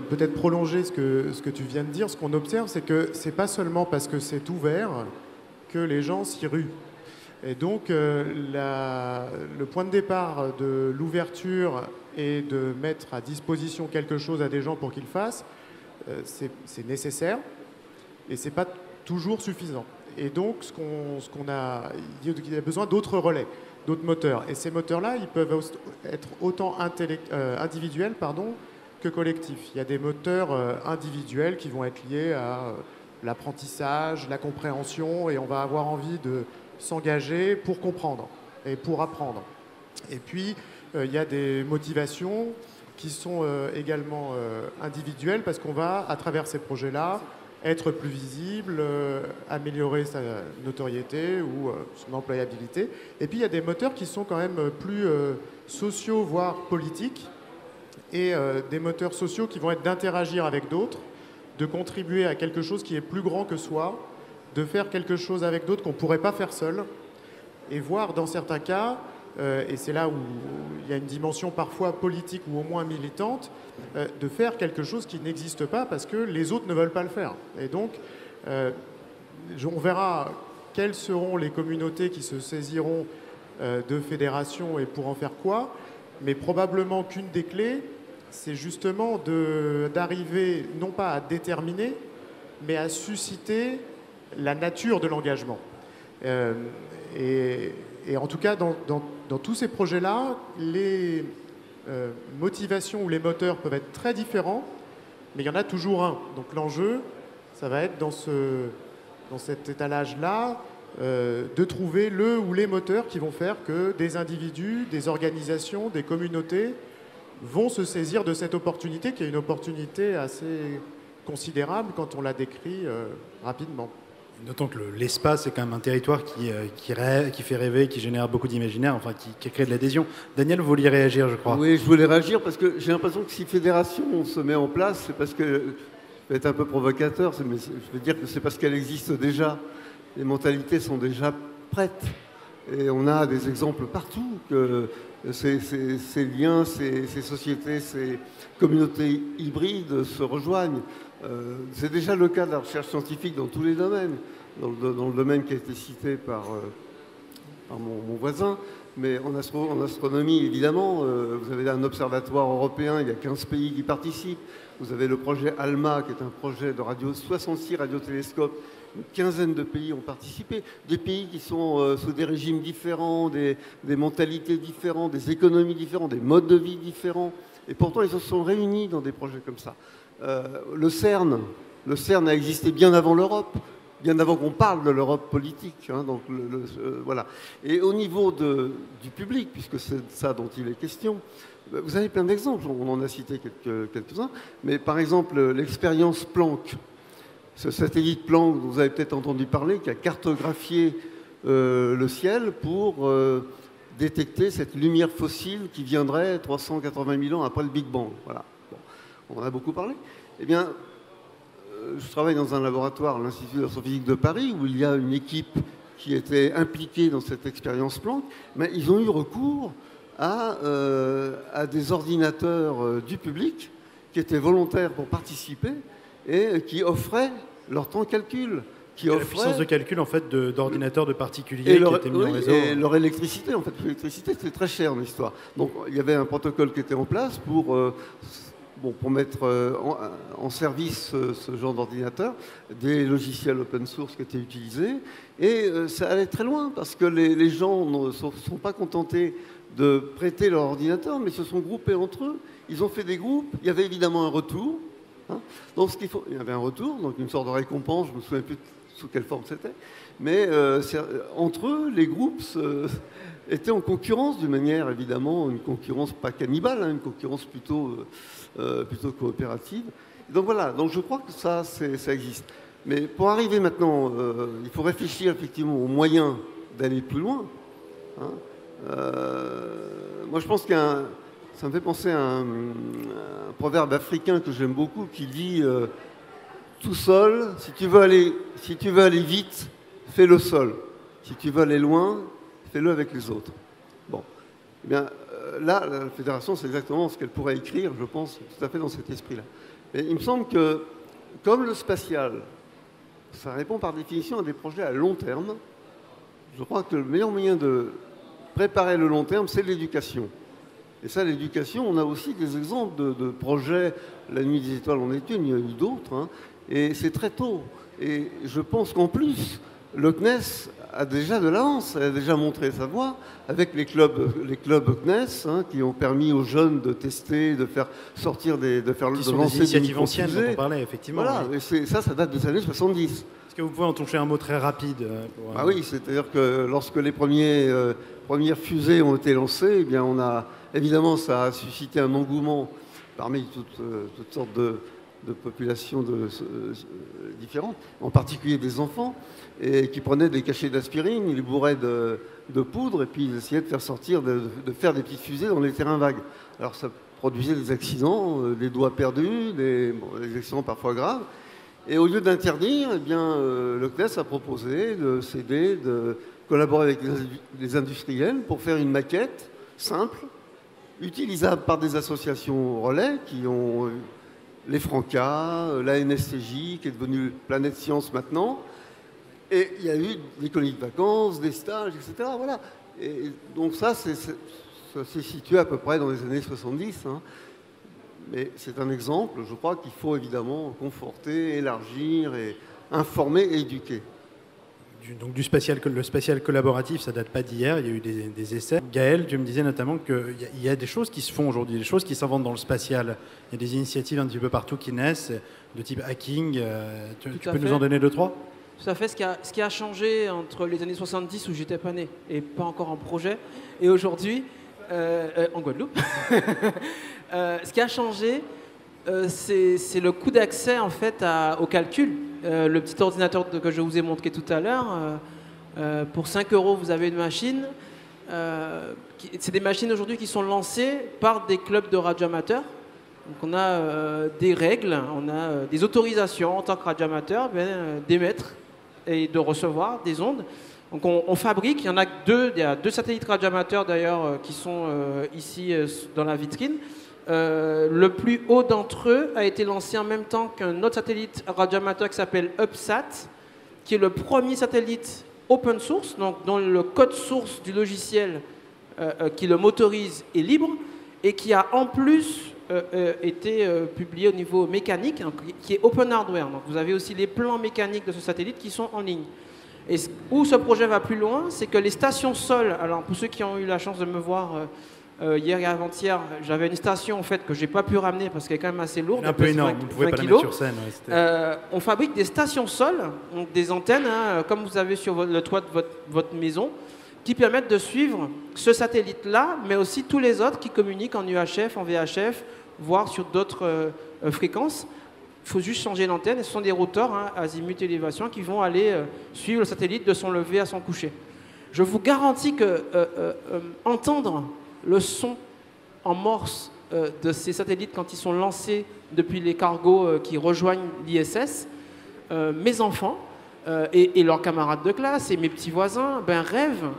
peut-être prolonger ce que tu viens de dire, ce qu'on observe, c'est que c'est pas seulement parce que c'est ouvert que les gens s'y ruent. Et donc le point de départ de l'ouverture et de mettre à disposition quelque chose à des gens pour qu'ils le fassent, c'est nécessaire. Et ce n'est pas toujours suffisant. Et donc, il y a besoin d'autres relais, d'autres moteurs. Et ces moteurs-là, ils peuvent être autant individuels que collectifs. Il y a des moteurs individuels qui vont être liés à l'apprentissage, la compréhension, et on va avoir envie de s'engager pour comprendre et pour apprendre. Et puis, il y a des motivations qui sont également individuelles, parce qu'on va, à travers ces projets-là, être plus visible, améliorer sa notoriété ou son employabilité. Et puis il y a des moteurs qui sont quand même plus sociaux, voire politiques, et des moteurs sociaux qui vont être d'interagir avec d'autres, de contribuer à quelque chose qui est plus grand que soi, de faire quelque chose avec d'autres qu'on ne pourrait pas faire seul, et voire dans certains cas, et c'est là où il y a une dimension parfois politique ou au moins militante, de faire quelque chose qui n'existe pas parce que les autres ne veulent pas le faire. Et donc, on verra quelles seront les communautés qui se saisiront de fédérations et pour en faire quoi, mais probablement qu'une des clés, c'est justement d'arriver non pas à déterminer, mais à susciter la nature de l'engagement. Et en tout cas, dans tous ces projets-là, les motivations ou les moteurs peuvent être très différents, mais il y en a toujours un. Donc l'enjeu, ça va être dans cet étalage-là, de trouver le ou les moteurs qui vont faire que des individus, des organisations, des communautés vont se saisir de cette opportunité, qui est une opportunité assez considérable quand on la décrit rapidement. Notons que l'espace est quand même un territoire qui fait rêver, qui génère beaucoup d'imaginaire, enfin qui crée de l'adhésion. Daniel, vous vouliez réagir, je crois. Oui, je voulais réagir parce que j'ai l'impression que si fédération se met en place, c'est parce que, je vais être un peu provocateur, mais je veux dire que c'est parce qu'elle existe déjà. Les mentalités sont déjà prêtes. Et on a des exemples partout que ces liens, ces sociétés, ces communautés hybrides se rejoignent. C'est déjà le cas de la recherche scientifique dans tous les domaines, dans le domaine qui a été cité par mon voisin, mais en astronomie, évidemment, vous avez un observatoire européen, il y a 15 pays qui participent, vous avez le projet ALMA, qui est un projet de 66 radiotélescopes, une quinzaine de pays ont participé, des pays qui sont sous des régimes différents, des mentalités différentes, des économies différentes, des modes de vie différents, et pourtant ils se sont réunis dans des projets comme ça. Le CERN a existé bien avant l'Europe, bien avant qu'on parle de l'Europe politique. Hein, donc voilà. Et au niveau du public, puisque c'est ça dont il est question, vous avez plein d'exemples, on en a cité quelques-uns, mais par exemple l'expérience Planck, ce satellite Planck dont vous avez peut-être entendu parler, qui a cartographié le ciel pour détecter cette lumière fossile qui viendrait 380 000 ans après le Big Bang. Voilà. On en a beaucoup parlé. Eh bien, je travaille dans un laboratoire à l'Institut d'astrophysique de Paris où il y a une équipe qui était impliquée dans cette expérience Planck, mais ils ont eu recours à des ordinateurs du public qui étaient volontaires pour participer et qui offraient leur temps de calcul. La puissance de calcul en fait d'ordinateurs de particuliers qui étaient mis en réseau. Et leur électricité, en fait, l'électricité c'était très cher dans l'histoire. Donc il y avait un protocole qui était en place pour mettre en service ce genre d'ordinateur, des logiciels open source qui étaient utilisés. Et ça allait très loin parce que les gens ne sont pas contentés de prêter leur ordinateur, mais se sont groupés entre eux. Ils ont fait des groupes. Il y avait évidemment un retour. Hein. Donc il y avait un retour, donc une sorte de récompense. Je ne me souviens plus sous quelle forme c'était. Mais entre eux, les groupes étaient en concurrence d'une manière, évidemment, une concurrence pas cannibale, hein, une concurrence plutôt coopérative. Et donc voilà, donc je crois que ça existe. Mais pour arriver maintenant, il faut réfléchir effectivement aux moyens d'aller plus loin. Hein. Moi je pense ça me fait penser à un proverbe africain que j'aime beaucoup qui dit tout seul, si tu veux aller vite, fais-le seul. Si tu veux aller loin, fais-le avec les autres. Bon. Eh bien, là, la fédération, c'est exactement ce qu'elle pourrait écrire, je pense, tout à fait dans cet esprit-là. Et il me semble que, comme le spatial, ça répond par définition à des projets à long terme, je crois que le meilleur moyen de préparer le long terme, c'est l'éducation. Et ça, l'éducation, on a aussi des exemples de projets. La Nuit des Étoiles en est une, il y en a eu d'autres. Hein, et c'est très tôt. Et je pense qu'en plus, le CNES a déjà de l'avance, elle a déjà montré sa voie avec les clubs CNES hein, qui ont permis aux jeunes de tester, de faire sortir de lancer des initiatives anciennes dont on parlait, effectivement. Voilà, oui. Et ça date des années 70. Est-ce que vous pouvez en toucher un mot très rapide Oui, c'est-à-dire que lorsque les premières fusées ont été lancées, eh bien évidemment, ça a suscité un engouement parmi toutes sortes de populations différentes, en particulier des enfants, et qui prenaient des cachets d'aspirine, ils les bourraient de poudre, et puis ils essayaient de faire des petites fusées dans les terrains vagues. Alors ça produisait des accidents, des doigts perdus, des accidents parfois graves. Et au lieu d'interdire, eh bien, le CNES a proposé de s'aider, de collaborer avec les industriels pour faire une maquette simple, utilisable par des associations relais qui ont les Franca, la NSTJ, qui est devenue Planète Science maintenant. Et il y a eu des colonies de vacances, des stages, etc. Voilà. Et donc ça s'est situé à peu près dans les années 70. Hein. Mais c'est un exemple, je crois qu'il faut évidemment conforter, élargir, et informer et éduquer. Donc le spatial collaboratif, ça date pas d'hier, il y a eu des essais. Gaël, tu me disais notamment qu'il y a des choses qui se font aujourd'hui, des choses qui s'inventent dans le spatial. Il y a des initiatives un petit peu partout qui naissent, de type hacking. Tu peux nous en donner 2-3 ? Tout à fait. Ce qui a changé entre les années 70 où j'étais pas né et pas encore en projet, et aujourd'hui, en Guadeloupe, ce qui a changé, c'est le coût d'accès en fait au calcul. Le petit ordinateur que je vous ai montré tout à l'heure, pour 5 €, vous avez une machine. C'est des machines aujourd'hui qui sont lancées par des clubs de radioamateurs. Donc on a des règles, on a des autorisations en tant que radioamateur d'émettre et de recevoir des ondes. Donc on fabrique, il y a deux satellites radioamateurs d'ailleurs qui sont ici dans la vitrine. Le plus haut d'entre eux a été lancé en même temps qu'un autre satellite radioamateur qui s'appelle UpSat, qui est le premier satellite open source, donc dont le code source du logiciel qui le motorise est libre et qui a en plus été publié au niveau mécanique, hein, qui est open hardware. Donc vous avez aussi les plans mécaniques de ce satellite qui sont en ligne. Et où ce projet va plus loin, c'est que les stations sol, alors pour ceux qui ont eu la chance de me voir hier et avant-hier, j'avais une station en fait que j'ai pas pu ramener parce qu'elle est quand même assez lourde. Un peu énorme, vous ne pouvez pas la mettre sur scène. Ouais, on fabrique des stations sol, donc des antennes, hein, comme vous avez sur le toit de votre maison, qui permettent de suivre ce satellite-là, mais aussi tous les autres qui communiquent en UHF, en VHF, voire sur d'autres fréquences. Il faut juste changer l'antenne, et ce sont des routeurs, hein, azimut élévation, qui vont aller suivre le satellite de son lever à son coucher. Je vous garantis que entendre le son en morse de ces satellites quand ils sont lancés depuis les cargos qui rejoignent l'ISS, mes enfants et leurs camarades de classe et mes petits voisins rêvent,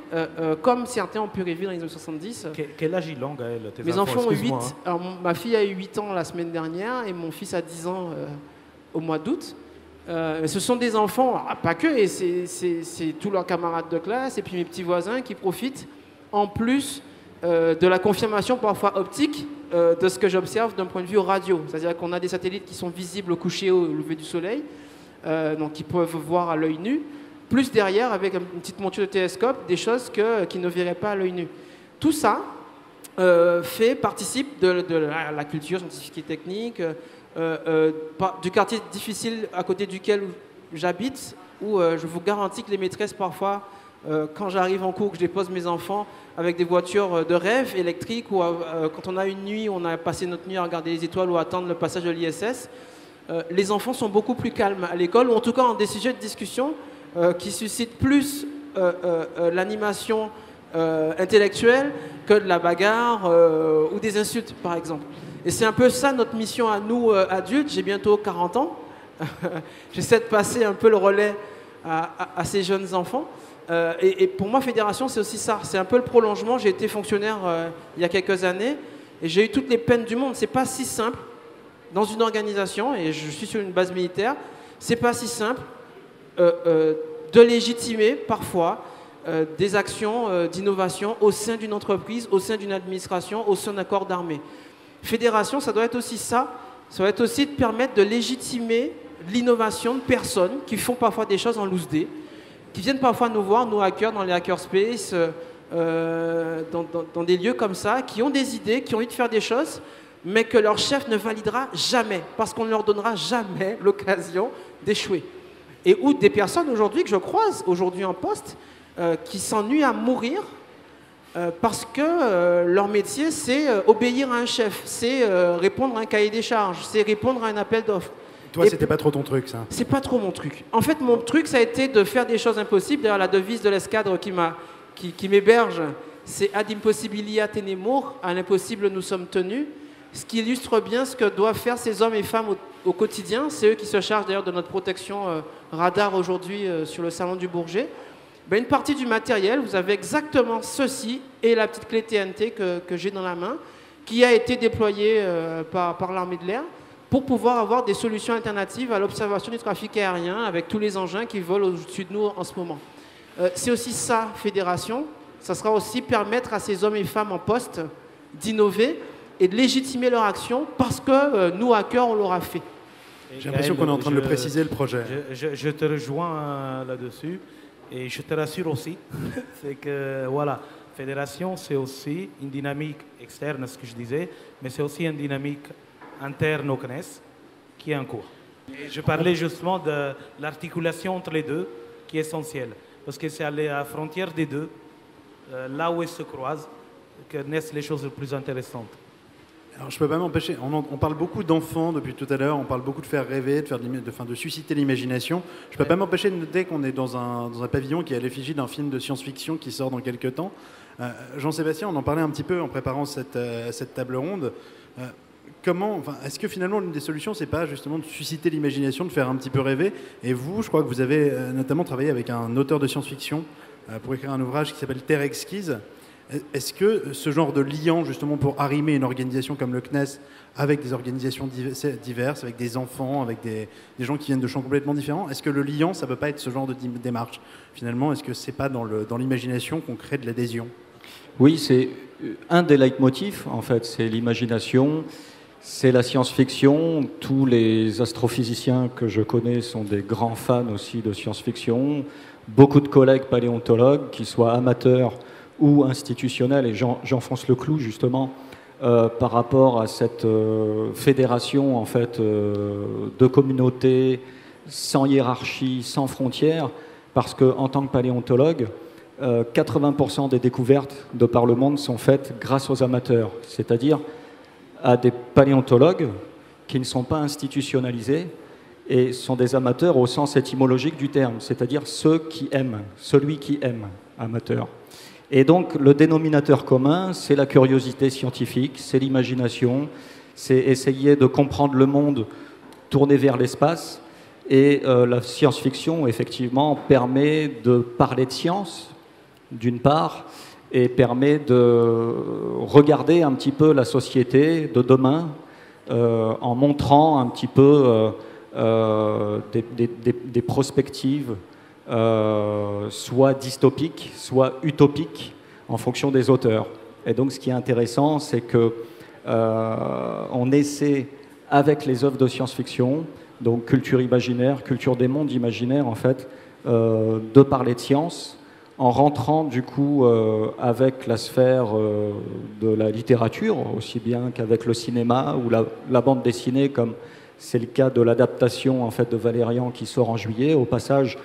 comme certains ont pu rêver dans les années 70. Quel âge ils ont, Gaël? Mes enfants ont 8. Alors, ma fille a eu 8 ans la semaine dernière et mon fils a 10 ans au mois d'août. Ce sont des enfants, pas que, et c'est tous leurs camarades de classe et puis mes petits voisins qui profitent en plus de la confirmation parfois optique de ce que j'observe d'un point de vue radio. C'est-à-dire qu'on a des satellites qui sont visibles au coucher ou au lever du soleil, donc ils peuvent voir à l'œil nu, plus derrière avec une petite monture de télescope, des choses qu'ils ne verraient pas à l'œil nu. Tout ça participe de la culture scientifique et technique, du quartier difficile à côté duquel j'habite, où je vous garantis que les maîtresses parfois, quand j'arrive en cours, que je dépose mes enfants avec des voitures de rêve électriques, ou quand on a une nuit, on a passé notre nuit à regarder les étoiles ou à attendre le passage de l'ISS, les enfants sont beaucoup plus calmes à l'école, ou en tout cas ont des sujets de discussion qui suscitent plus l'animation intellectuelle que de la bagarre ou des insultes, par exemple. Et c'est un peu ça notre mission à nous, adultes. J'ai bientôt 40 ans. J'essaie de passer un peu le relais à ces jeunes enfants. Et pour moi, Fédération, c'est aussi ça. C'est un peu le prolongement. J'ai été fonctionnaire il y a quelques années et j'ai eu toutes les peines du monde. C'est pas si simple dans une organisation, et je suis sur une base militaire, c'est pas si simple de légitimer parfois des actions d'innovation au sein d'une entreprise, au sein d'une administration, au sein d'un corps d'armée. Fédération, ça doit être aussi ça. Ça doit être aussi de permettre de légitimer l'innovation de personnes qui font parfois des choses en loose day, qui viennent parfois nous voir, nous hackers, dans les hackerspace, dans des lieux comme ça, qui ont des idées, qui ont envie de faire des choses, mais que leur chef ne validera jamais, parce qu'on ne leur donnera jamais l'occasion d'échouer. Et où des personnes aujourd'hui que je croise, aujourd'hui en poste, qui s'ennuient à mourir, parce que leur métier, c'est obéir à un chef, c'est répondre à un cahier des charges, c'est répondre à un appel d'offres. Toi, c'était pas trop ton truc, ça? C'est pas trop mon truc. En fait, mon truc, ça a été de faire des choses impossibles. D'ailleurs, la devise de l'escadre qui m'héberge, c'est Ad impossibilia tenemur, à l'impossible nous sommes tenus. Ce qui illustre bien ce que doivent faire ces hommes et femmes au quotidien. C'est eux qui se chargent d'ailleurs de notre protection radar aujourd'hui sur le salon du Bourget. Une partie du matériel, vous avez exactement ceci et la petite clé TNT que j'ai dans la main, qui a été déployée par l'armée de l'air pour pouvoir avoir des solutions alternatives à l'observation du trafic aérien avec tous les engins qui volent au-dessus de nous en ce moment. C'est aussi ça, Fédération. Ça sera aussi permettre à ces hommes et femmes en poste d'innover et de légitimer leur action parce que nous, hackers, on l'aura fait. J'ai l'impression qu'on est en train de le préciser, le projet. Je te rejoins là-dessus et je te rassure aussi. C'est que, voilà, Fédération, c'est aussi une dynamique externe, ce que je disais, mais c'est aussi une dynamique interne au CNES qui est en cours. Et je parlais justement de l'articulation entre les deux, qui est essentielle. Parce que c'est à la frontière des deux, là où elles se croisent, que naissent les choses les plus intéressantes. Alors, je ne peux pas m'empêcher, on parle beaucoup d'enfants depuis tout à l'heure, on parle beaucoup de faire rêver, de susciter l'imagination. Je ne peux pas m'empêcher de noter qu'on est dans un pavillon qui est à l'effigie d'un film de science-fiction qui sort dans quelques temps. Jean-Sébastien, on en parlait un petit peu en préparant cette table ronde. Est-ce que finalement l'une des solutions, c'est pas justement de susciter l'imagination, de faire un petit peu rêver? Et vous, je crois que vous avez notamment travaillé avec un auteur de science-fiction pour écrire un ouvrage qui s'appelle Terre exquise. Est-ce que ce genre de liant, justement, pour arrimer une organisation comme le CNES avec des organisations diverses, avec des enfants, avec des gens qui viennent de champs complètement différents, est-ce que le liant, ça ne peut pas être ce genre de démarche? Finalement, est-ce que c'est pas dans l'imagination qu'on crée de l'adhésion? Oui, c'est un des leitmotifs, en fait, c'est l'imagination, c'est la science-fiction. Tous les astrophysiciens que je connais sont des grands fans aussi de science-fiction. Beaucoup de collègues paléontologues, qu'ils soient amateurs ou institutionnels, et j'enfonce le clou justement par rapport à cette fédération en fait de communautés sans hiérarchie, sans frontières, parce qu'en tant que paléontologue, 80% des découvertes de par le monde sont faites grâce aux amateurs, c'est-à-dire à des paléontologues qui ne sont pas institutionnalisés et sont des amateurs au sens étymologique du terme, c'est-à-dire ceux qui aiment, celui qui aime, amateur. Et donc le dénominateur commun, c'est la curiosité scientifique, c'est l'imagination, c'est essayer de comprendre le monde tourné vers l'espace. Et la science-fiction, effectivement, permet de parler de science, d'une part, et permet de regarder un petit peu la société de demain en montrant un petit peu des perspectives soit dystopiques, soit utopiques, en fonction des auteurs. Et donc ce qui est intéressant, c'est que on essaie, avec les œuvres de science-fiction, donc culture imaginaire, culture des mondes imaginaires, en fait, de parler de science, en rentrant du coup avec la sphère de la littérature, aussi bien qu'avec le cinéma ou la bande dessinée, comme c'est le cas de l'adaptation en fait, de Valérian qui sort en juillet. Au passage,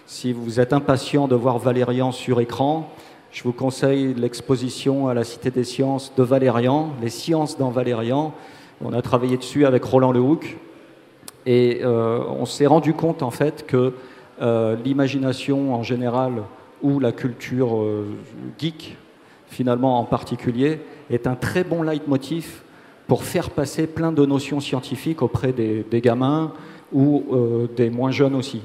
si vous êtes impatient de voir Valérian sur écran, je vous conseille l'exposition à la Cité des Sciences de Valérian, les sciences dans Valérian. On a travaillé dessus avec Roland Lehoucq et on s'est rendu compte en fait que l'imagination en général ou la culture geek, finalement en particulier, est un très bon leitmotiv pour faire passer plein de notions scientifiques auprès des gamins ou des moins jeunes aussi.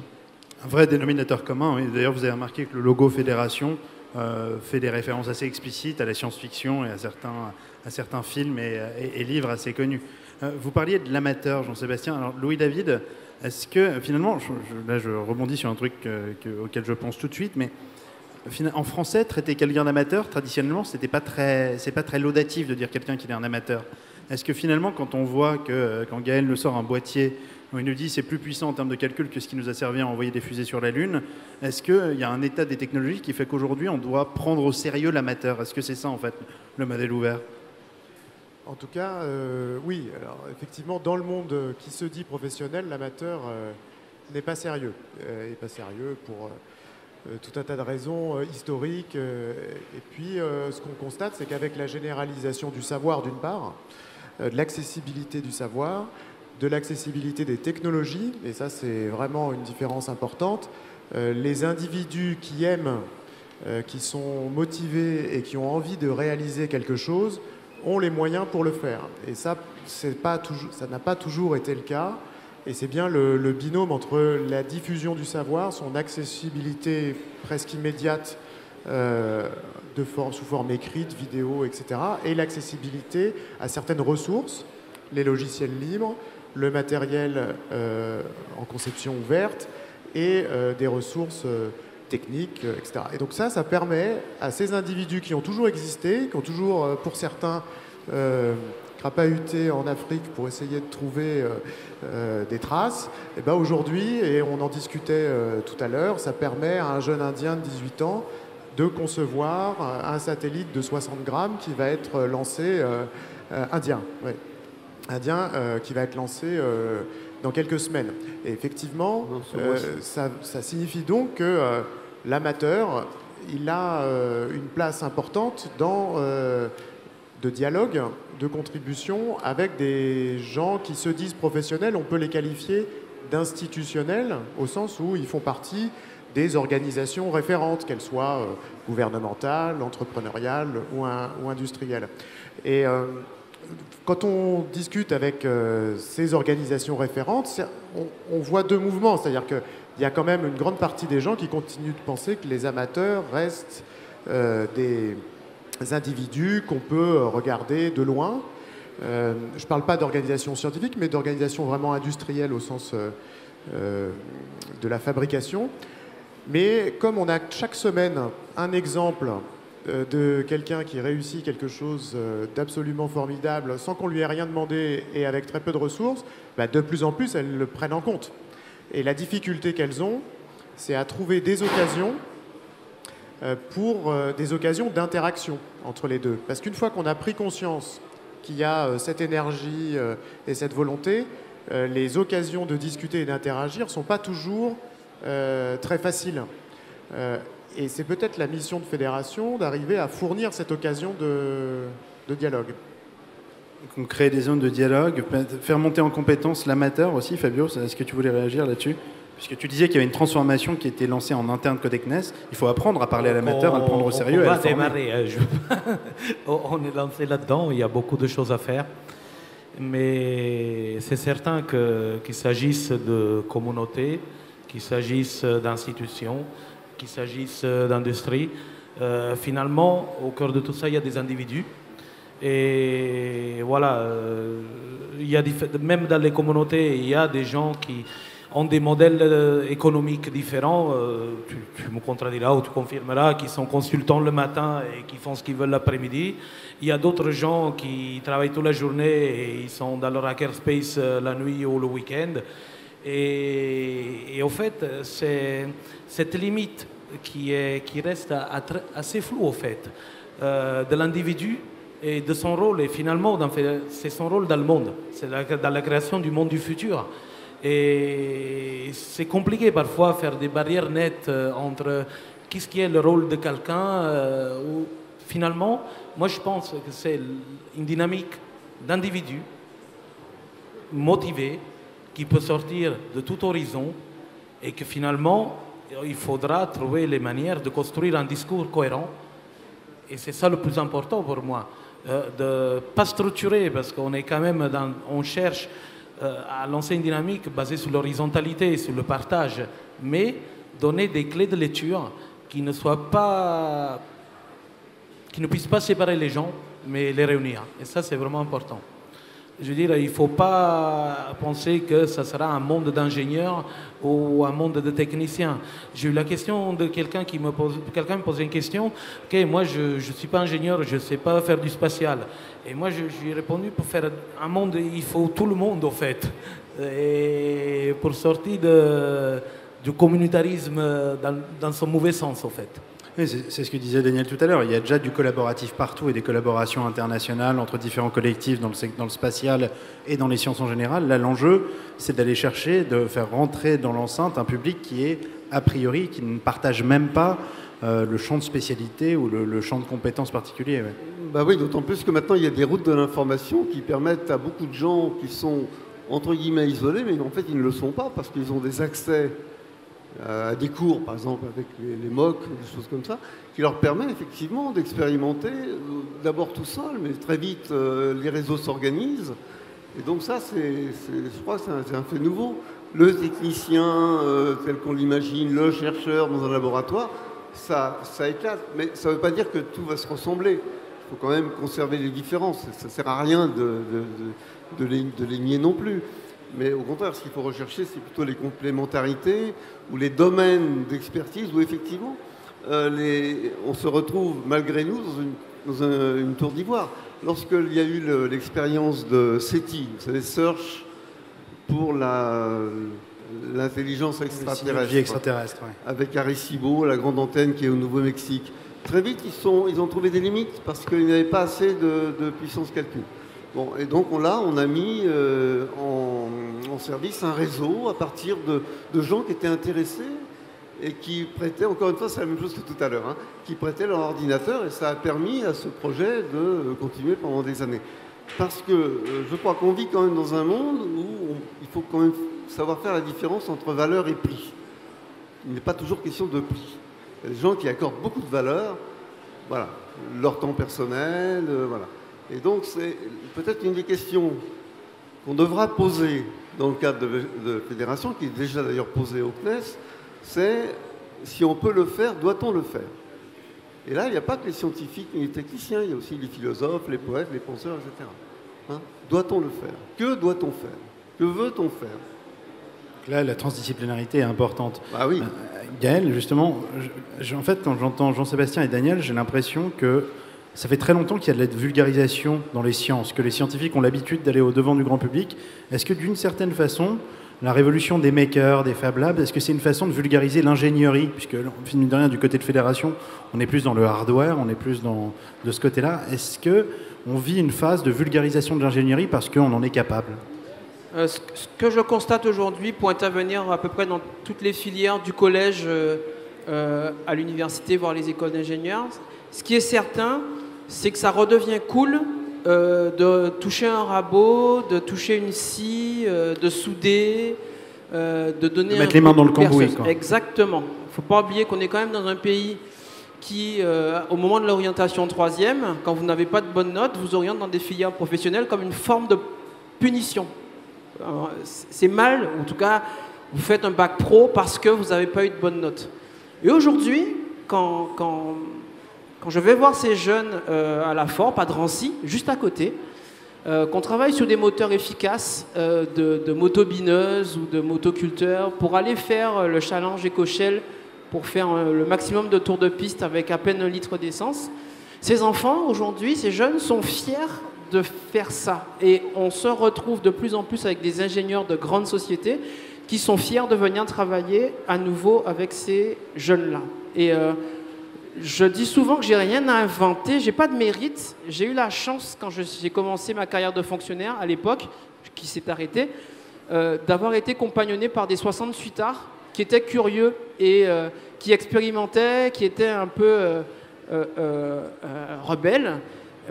Un vrai dénominateur commun, oui. D'ailleurs vous avez remarqué que le logo Fédération fait des références assez explicites à la science-fiction et à certains films et livres assez connus. Vous parliez de l'amateur, Jean-Sébastien. Alors Louis-David, est-ce que finalement, là je rebondis sur un truc auquel je pense tout de suite, mais en français, traiter quelqu'un d'amateur, traditionnellement, c'est pas très laudatif de dire quelqu'un qu'il est un amateur. Est-ce que finalement, quand on voit que quand Gaël nous sort un boîtier où il nous dit c'est plus puissant en termes de calcul que ce qui nous a servi à envoyer des fusées sur la Lune, est-ce qu'il y a un état des technologies qui fait qu'aujourd'hui, on doit prendre au sérieux l'amateur? Est-ce que c'est ça, en fait, le modèle ouvert? En tout cas, oui. Alors, effectivement, dans le monde qui se dit professionnel, l'amateur n'est pas sérieux. Il n'est pas sérieux pour tout un tas de raisons historiques. Et puis, ce qu'on constate, c'est qu'avec la généralisation du savoir, d'une part, de l'accessibilité du savoir, de l'accessibilité des technologies, et ça, c'est vraiment une différence importante, les individus qui aiment, qui sont motivés et qui ont envie de réaliser quelque chose, ont les moyens pour le faire. Et ça, ça n'a pas toujours été le cas. Et c'est bien le binôme entre la diffusion du savoir, son accessibilité presque immédiate sous forme écrite, vidéo, etc., et l'accessibilité à certaines ressources, les logiciels libres, le matériel en conception ouverte et des ressources techniques, etc. Et donc ça permet à ces individus qui ont toujours existé, qui ont toujours, pour certains, crapahuté en Afrique pour essayer de trouver des traces, et ben aujourd'hui, et on en discutait tout à l'heure, ça permet à un jeune Indien de 18 ans de concevoir un satellite de 60 grammes qui va être lancé, indien, qui va être lancé dans quelques semaines. Et effectivement, ça signifie donc que l'amateur, il a une place importante de dialogue, de contribution avec des gens qui se disent professionnels. On peut les qualifier d'institutionnels au sens où ils font partie des organisations référentes, qu'elles soient gouvernementales, entrepreneuriales ou industrielles. Et quand on discute avec ces organisations référentes, on voit deux mouvements. C'est-à-dire qu'il y a quand même une grande partie des gens qui continuent de penser que les amateurs restent des individus qu'on peut regarder de loin. Je ne parle pas d'organisations scientifiques, mais d'organisations vraiment industrielles au sens de la fabrication. Mais comme on a chaque semaine un exemple de quelqu'un qui réussit quelque chose d'absolument formidable sans qu'on lui ait rien demandé et avec très peu de ressources, de plus en plus elles le prennent en compte. Et la difficulté qu'elles ont, c'est à trouver des occasions pour des occasions d'interaction entre les deux. Parce qu'une fois qu'on a pris conscience qu'il y a cette énergie et cette volonté, les occasions de discuter et d'interagir ne sont pas toujours très faciles. Et c'est peut-être la mission de fédération d'arriver à fournir cette occasion de dialogue. Donc, créer des zones de dialogue, faire monter en compétence l'amateur aussi. Fabio, est-ce que tu voulais réagir là-dessus? Puisque tu disais qu'il y avait une transformation qui était lancée en interne Codecnes. Il faut apprendre à parler à l'amateur, à le prendre au sérieux. On va démarrer. On est lancé là-dedans, il y a beaucoup de choses à faire. Mais c'est certain qu'il s'agisse de communautés, qu'il s'agisse d'institutions, qu'il s'agisse d'industrie, finalement, au cœur de tout ça, il y a des individus. Et voilà, même dans les communautés, il y a des gens qui ont des modèles économiques différents. Tu me contrediras ou tu confirmeras, qui sont consultants le matin et qui font ce qu'ils veulent l'après-midi. Il y a d'autres gens qui travaillent toute la journée et ils sont dans leur hackerspace la nuit ou le week-end. Et au fait, c'est cette limite qui reste assez floue, au fait, de l'individu et de son rôle. Et finalement, c'est son rôle dans le monde, c'est dans la création du monde du futur. Et c'est compliqué parfois faire des barrières nettes entre qu'est-ce qui est le rôle de quelqu'un. Finalement, moi je pense que c'est une dynamique d'individu motivé qui peut sortir de tout horizon et que finalement, il faudra trouver les manières de construire un discours cohérent. Et c'est ça le plus important pour moi, de ne pas structurer, parce qu'on est quand même on cherche à lancer une dynamique basée sur l'horizontalité, sur le partage, mais donner des clés de lecture qui ne puissent pas séparer les gens, mais les réunir. Et ça, c'est vraiment important. Je veux dire, il ne faut pas penser que ça sera un monde d'ingénieurs ou un monde de techniciens. J'ai eu la question de quelqu'un me posait une question. Ok, moi, je ne suis pas ingénieur, je ne sais pas faire du spatial. Et moi, je lui ai répondu, pour faire un monde, il faut tout le monde, en fait. Et pour sortir du communautarisme dans son mauvais sens, en fait. Oui, c'est ce que disait Daniel tout à l'heure. Il y a déjà du collaboratif partout et des collaborations internationales entre différents collectifs dans le spatial et dans les sciences en général. Là, l'enjeu, c'est d'aller chercher, de faire rentrer dans l'enceinte un public qui est, a priori, qui ne partage même pas le champ de spécialité ou le champ de compétences particulier. Ouais. Bah oui, d'autant plus que maintenant, il y a des routes de l'information qui permettent à beaucoup de gens qui sont, entre guillemets, isolés, mais en fait, ils ne le sont pas parce qu'ils ont des accès à des cours, par exemple, avec les MOOC, des choses comme ça, qui leur permet effectivement d'expérimenter, d'abord tout seul, mais très vite, les réseaux s'organisent. Et donc ça, je crois que c'est un fait nouveau. Le technicien, tel qu'on l'imagine, le chercheur dans un laboratoire, ça éclate. Mais ça ne veut pas dire que tout va se ressembler. Il faut quand même conserver les différences. Ça ne sert à rien de les nier non plus. Mais au contraire, ce qu'il faut rechercher, c'est plutôt les complémentarités ou les domaines d'expertise où effectivement, on se retrouve malgré nous dans une tour d'ivoire. Lorsqu'il y a eu l'expérience de SETI, vous savez, Search pour l'intelligence extraterrestre, ouais. Avec Arecibo, la grande antenne qui est au Nouveau-Mexique, très vite, ils ont trouvé des limites parce qu'ils n'avaient pas assez de puissance calcul. Bon, et donc là, on a mis en service un réseau à partir de gens qui étaient intéressés et qui prêtaient, encore une fois, c'est la même chose que tout à l'heure, hein, qui prêtaient leur ordinateur, et ça a permis à ce projet de continuer pendant des années. Parce que je crois qu'on vit quand même dans un monde où il faut quand même savoir faire la différence entre valeur et prix. Il n'est pas toujours question de prix. Il y a des gens qui accordent beaucoup de valeur, voilà, leur temps personnel, voilà. Et donc, c'est peut-être une des questions qu'on devra poser dans le cadre de fédération, qui est déjà d'ailleurs posée au CNES, c'est si on peut le faire, doit-on le faire? Et là, il n'y a pas que les scientifiques ni les techniciens, il y a aussi les philosophes, les poètes, les penseurs, etc. Hein? Doit-on le faire? Que doit-on faire? Que veut-on faire? Là, la transdisciplinarité est importante. Ah oui. Gaël, justement, en fait, quand j'entends Jean-Sébastien et Daniel, j'ai l'impression que ça fait très longtemps qu'il y a de la vulgarisation dans les sciences, que les scientifiques ont l'habitude d'aller au-devant du grand public. Est-ce que d'une certaine façon, la révolution des makers, des Fab Labs, est-ce que c'est une façon de vulgariser l'ingénierie? Puisque, mine de rien, du côté de fédération, on est plus dans le hardware, on est plus de ce côté-là. Est-ce qu'on vit une phase de vulgarisation de l'ingénierie parce qu'on en est capable? Ce que je constate aujourd'hui, pour intervenir à peu près dans toutes les filières du collège à l'université, voire les écoles d'ingénieurs, ce qui est certain, c'est que ça redevient cool de toucher un rabot, de toucher une scie, de souder, de donner... De mettre les mains dans le cambouis, quoi. Exactement. Il ne faut pas oublier qu'on est quand même dans un pays qui, au moment de l'orientation 3e, quand vous n'avez pas de bonnes notes, vous oriente dans des filières professionnelles comme une forme de punition. C'est mal, en tout cas, vous faites un bac pro parce que vous n'avez pas eu de bonnes notes. Et aujourd'hui, quand je vais voir ces jeunes à la FORP, à Drancy, juste à côté, qu'on travaille sur des moteurs efficaces de motobineuses ou de motoculteurs pour aller faire le challenge EcoShell, pour faire le maximum de tours de piste avec à peine 1 litre d'essence. Ces enfants, aujourd'hui, ces jeunes sont fiers de faire ça. Et on se retrouve de plus en plus avec des ingénieurs de grandes sociétés qui sont fiers de venir travailler à nouveau avec ces jeunes-là. Et je dis souvent que j'ai rien à inventer, j'ai pas de mérite. J'ai eu la chance, quand j'ai commencé ma carrière de fonctionnaire à l'époque, qui s'est arrêtée, d'avoir été compagnonné par des 68ards qui étaient curieux et qui expérimentaient, qui étaient un peu rebelles,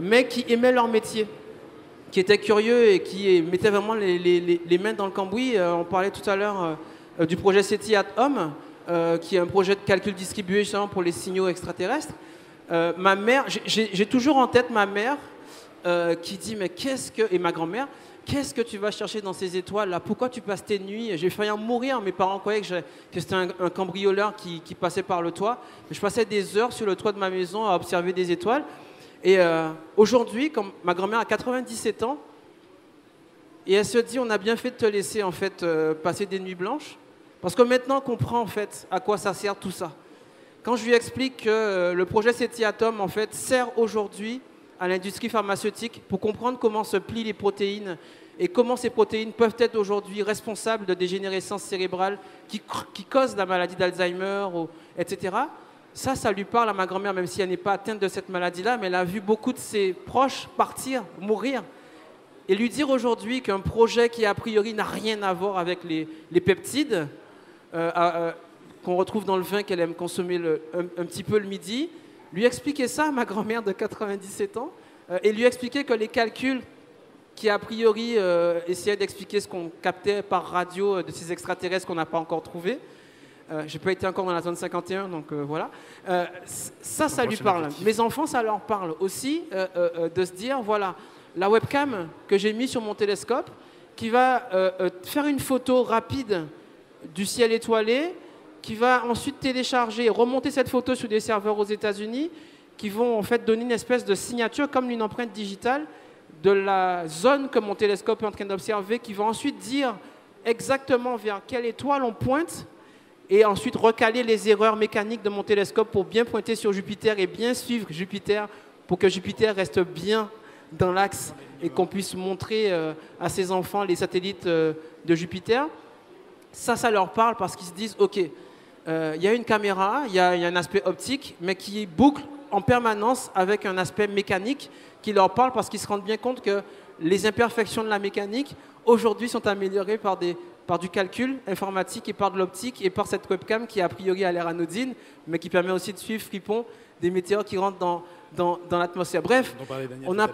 mais qui aimaient leur métier, qui étaient curieux et qui mettaient vraiment les mains dans le cambouis. On parlait tout à l'heure du projet SETI @Home, qui est un projet de calcul distribué justement pour les signaux extraterrestres. Ma mère, j'ai toujours en tête ma mère qui dit mais et ma grand-mère, qu'est-ce que tu vas chercher dans ces étoiles là? Pourquoi tu passes tes nuits? J'ai failli en mourir. Mes parents croyaient que c'était un cambrioleur qui passait par le toit. Je passais des heures sur le toit de ma maison à observer des étoiles. Et aujourd'hui, quand ma grand-mère a 97 ans, et elle se dit on a bien fait de te laisser en fait passer des nuits blanches. Parce que maintenant on comprend en fait à quoi ça sert tout ça. Quand je lui explique que le projet SETI @Home en fait sert aujourd'hui à l'industrie pharmaceutique pour comprendre comment se plient les protéines et comment ces protéines peuvent être aujourd'hui responsables de dégénérescence cérébrale qui cause la maladie d'Alzheimer, etc. Ça lui parle à ma grand-mère, même si elle n'est pas atteinte de cette maladie-là, mais elle a vu beaucoup de ses proches partir, mourir. Et lui dire aujourd'hui qu'un projet qui a priori n'a rien à voir avec les peptides, qu'on retrouve dans le vin qu'elle aime consommer un petit peu le midi, lui expliquer ça à ma grand-mère de 97 ans, et lui expliquer que les calculs qui a priori essayaient d'expliquer ce qu'on captait par radio de ces extraterrestres qu'on n'a pas encore trouvés, j'ai pas été encore dans la zone 51, donc voilà. Ça lui parle. Mes enfants, ça leur parle aussi de se dire, voilà, la webcam que j'ai mise sur mon télescope, qui va faire une photo rapide du ciel étoilé, qui va ensuite télécharger et remonter cette photo sur des serveurs aux États-Unis, qui vont en fait donner une espèce de signature comme une empreinte digitale de la zone que mon télescope est en train d'observer, qui va ensuite dire exactement vers quelle étoile on pointe, et ensuite recaler les erreurs mécaniques de mon télescope pour bien pointer sur Jupiter et bien suivre Jupiter pour que Jupiter reste bien dans l'axe et qu'on puisse montrer à ses enfants les satellites de Jupiter. Ça leur parle parce qu'ils se disent, ok, il y a une caméra, il y a un aspect optique, mais qui boucle en permanence avec un aspect mécanique qui leur parle parce qu'ils se rendent bien compte que les imperfections de la mécanique, aujourd'hui, sont améliorées par du calcul informatique et par de l'optique et par cette webcam qui, a priori, a l'air anodine, mais qui permet aussi de suivre, Fripon, des météores qui rentrent dans l'atmosphère. Bref, on a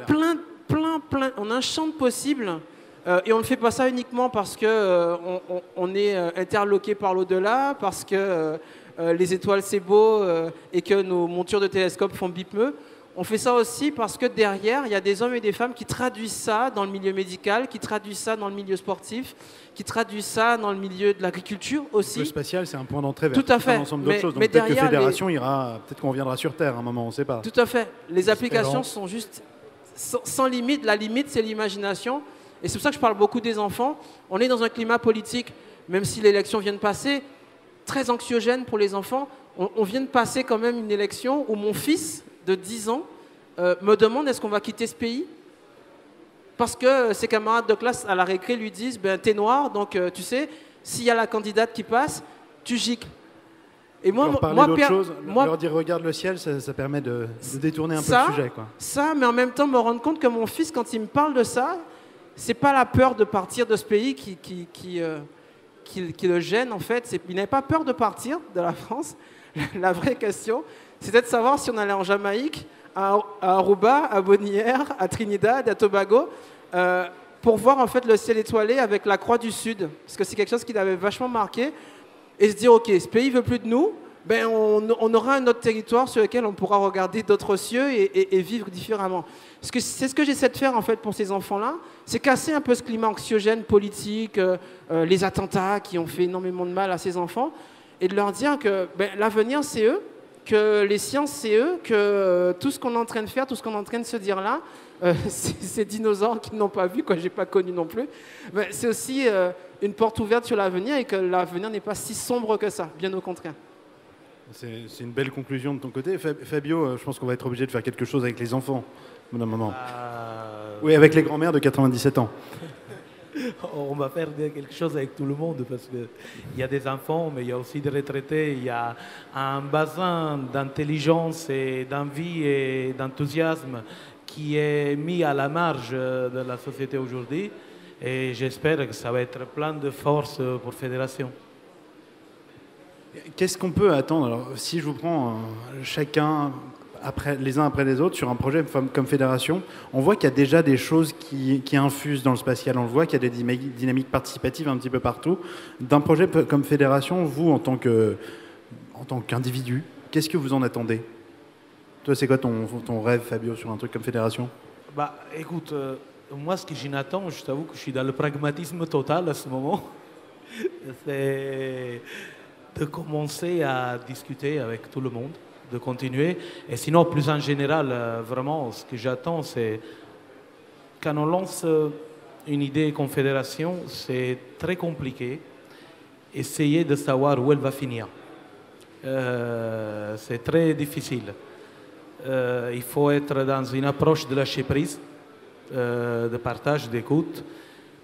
on a un champ de possibles. Et on ne fait pas ça uniquement parce qu'on est interloqué par l'au-delà, parce que les étoiles c'est beau et que nos montures de télescope font bip-meu. On fait ça aussi parce que derrière, il y a des hommes et des femmes qui traduisent ça dans le milieu médical, qui traduisent ça dans le milieu sportif, qui traduisent ça dans le milieu de l'agriculture aussi. Le spatial, c'est un point d'entrée vers tout à fait. un ensemble d'autres choses. Donc peut-être que Fédération peut-être qu'on reviendra sur Terre à un moment, on ne sait pas. Tout à fait. Les applications sont juste sans limite. La limite, c'est l'imagination. Et c'est pour ça que je parle beaucoup des enfants. On est dans un climat politique, même si l'élection vient de passer, très anxiogène pour les enfants. On vient de passer quand même une élection où mon fils de 10 ans me demande est-ce qu'on va quitter ce pays parce que ses camarades de classe à la récré lui disent ben, t'es noir, donc tu sais, s'il y a la candidate qui passe, tu gicles. Et moi, leur dire regarde le ciel, ça permet de détourner un peu le sujet. Quoi. Ça, mais en même temps me rendre compte que mon fils, quand il me parle de ça, c'est pas la peur de partir de ce pays qui le gêne en fait. Il n'avait pas peur de partir de la France. La vraie question, c'était de savoir si on allait en Jamaïque, à Aruba, à Bonnières, à Trinidad, à Tobago, pour voir en fait le ciel étoilé avec la croix du Sud, parce que c'est quelque chose qui l'avait vachement marqué, et se dire ok, ce pays veut plus de nous, ben on aura un autre territoire sur lequel on pourra regarder d'autres cieux et vivre différemment. C'est ce que j'essaie de faire en fait pour ces enfants-là, c'est casser un peu ce climat anxiogène politique, les attentats qui ont fait énormément de mal à ces enfants, et de leur dire que ben, l'avenir c'est eux, que les sciences c'est eux, que tout ce qu'on est en train de faire, tout ce qu'on est en train de se dire là, ces dinosaures qu'ils n'ont pas vu, que j'ai pas connu non plus, ben, c'est aussi une porte ouverte sur l'avenir et que l'avenir n'est pas si sombre que ça, bien au contraire. C'est une belle conclusion de ton côté. Fabio, je pense qu'on va être obligé de faire quelque chose avec les enfants, d'un moment. Oui, avec les grands-mères de 97 ans. On va faire quelque chose avec tout le monde parce qu'il y a des enfants, mais il y a aussi des retraités. Il y a un bassin d'intelligence et d'envie et d'enthousiasme qui est mis à la marge de la société aujourd'hui. Et j'espère que ça va être plein de force pour Fédération. Qu'est-ce qu'on peut attendre? Alors, si je vous prends chacun les uns après les autres sur un projet comme Fédération, on voit qu'il y a déjà des choses qui infusent dans le spatial. On le voit qu'il y a des dynamiques participatives un petit peu partout. D'un projet comme Fédération, vous, en tant qu'individu, qu'est-ce que vous en attendez? Toi, c'est quoi ton rêve, Fabio, sur un truc comme Fédération? Bah, écoute, moi, ce que j'en attends, je t'avoue que je suis dans le pragmatisme total à ce moment. C'est de commencer à discuter avec tout le monde, de continuer. Et sinon, plus en général, vraiment, ce que j'attends, c'est quand on lance une idée confédération, c'est très compliqué. Essayer de savoir où elle va finir. C'est très difficile. Il faut être dans une approche de lâcher prise, de partage, d'écoute.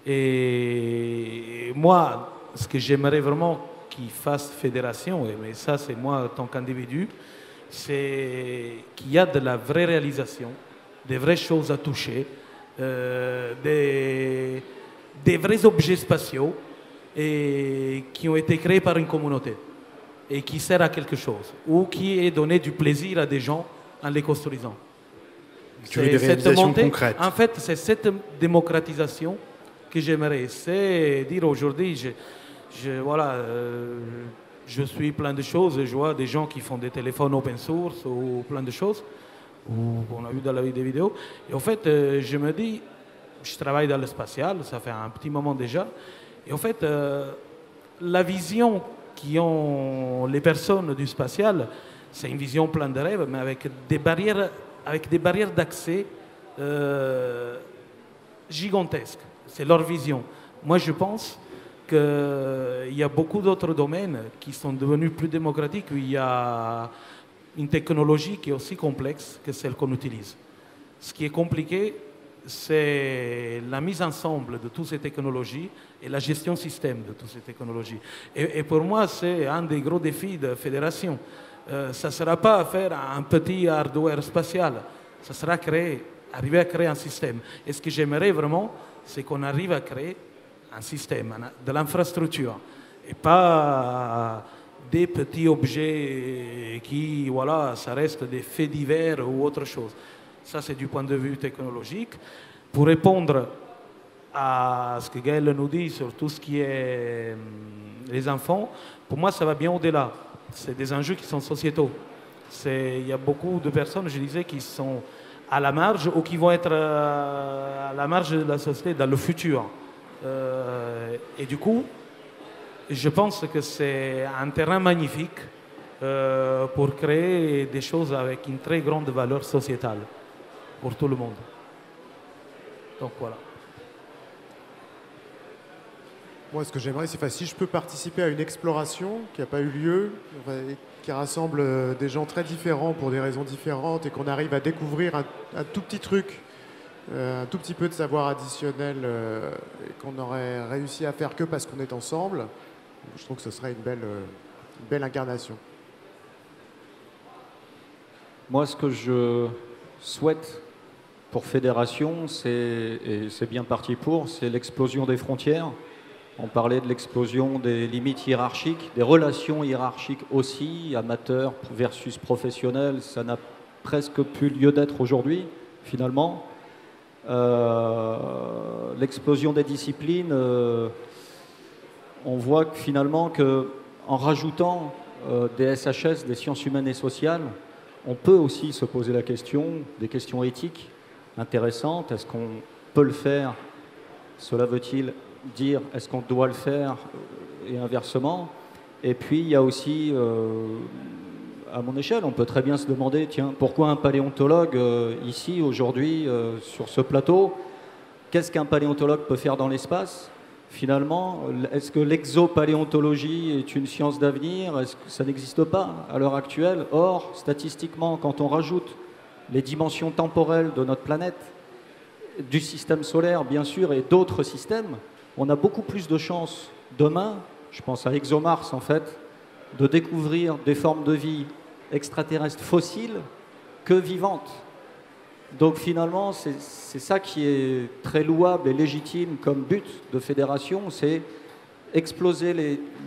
Et moi, ce que j'aimerais vraiment qui fasse fédération, mais ça c'est moi en tant qu'individu, c'est qu'il y a de la vraie réalisation, des vraies choses à toucher, des vrais objets spatiaux et qui ont été créés par une communauté et qui servent à quelque chose ou qui est donné du plaisir à des gens en les construisant. Tu veux des réalisations concrètes. En fait, c'est cette démocratisation que j'aimerais. C'est dire aujourd'hui, je suis plein de choses, je vois des gens qui font des téléphones open source ou plein de choses, ou on a vu dans la vidéo. Et en fait, je me dis, je travaille dans le spatial, ça fait un petit moment déjà, et en fait, la vision qu'ont les personnes du spatial, c'est une vision pleine de rêves, mais avec des barrières d'accès gigantesques. C'est leur vision. Moi, je pense qu'il y a beaucoup d'autres domaines qui sont devenus plus démocratiques, où il y a une technologie qui est aussi complexe que celle qu'on utilise. Ce qui est compliqué, c'est la mise ensemble de toutes ces technologies et la gestion système de toutes ces technologies. Et pour moi, c'est un des gros défis de Fédération. Ça ne sera pas faire un petit hardware spatial, ça sera créer arriver à créer un système. Et ce que j'aimerais vraiment, c'est qu'on arrive à créer un système, de l'infrastructure, et pas des petits objets qui, voilà, ça reste des faits divers ou autre chose. Ça, c'est du point de vue technologique. Pour répondre à ce que Gaël nous dit sur tout ce qui est les enfants, pour moi, ça va bien au-delà. C'est des enjeux qui sont sociétaux. Il y a beaucoup de personnes, je disais, qui sont à la marge ou qui vont être à la marge de la société dans le futur. Et du coup, je pense que c'est un terrain magnifique pour créer des choses avec une très grande valeur sociétale pour tout le monde. Donc voilà. Moi, ce que j'aimerais, c'est si je peux participer à une exploration qui n'a pas eu lieu, qui rassemble des gens très différents pour des raisons différentes et qu'on arrive à découvrir un tout petit truc, un tout petit peu de savoir additionnel et qu'on aurait réussi à faire que parce qu'on est ensemble, je trouve que ce serait une belle incarnation. Moi, ce que je souhaite pour Fédération, et c'est bien parti pour, c'est l'explosion des frontières. On parlait de l'explosion des limites hiérarchiques, des relations hiérarchiques aussi, amateurs versus professionnels, ça n'a presque plus lieu d'être aujourd'hui, finalement. L'explosion des disciplines, on voit que finalement qu'en rajoutant des SHS, des sciences humaines et sociales, on peut aussi se poser la question, des questions éthiques intéressantes. Est-ce qu'on peut le faire? Cela veut-il dire est-ce qu'on doit le faire et inversement? Et puis il y a aussi, à mon échelle, on peut très bien se demander, tiens, pourquoi un paléontologue ici, aujourd'hui, sur ce plateau? Qu'est-ce qu'un paléontologue peut faire dans l'espace? Finalement, est-ce que l'exopaléontologie est une science d'avenir? Est-ce que ça n'existe pas à l'heure actuelle? Or, statistiquement, quand on rajoute les dimensions temporelles de notre planète, du système solaire, bien sûr, et d'autres systèmes, on a beaucoup plus de chances demain, je pense à ExoMars en fait, de découvrir des formes de vie extraterrestres fossiles que vivantes. Donc finalement, c'est ça qui est très louable et légitime comme but de fédération, c'est exploser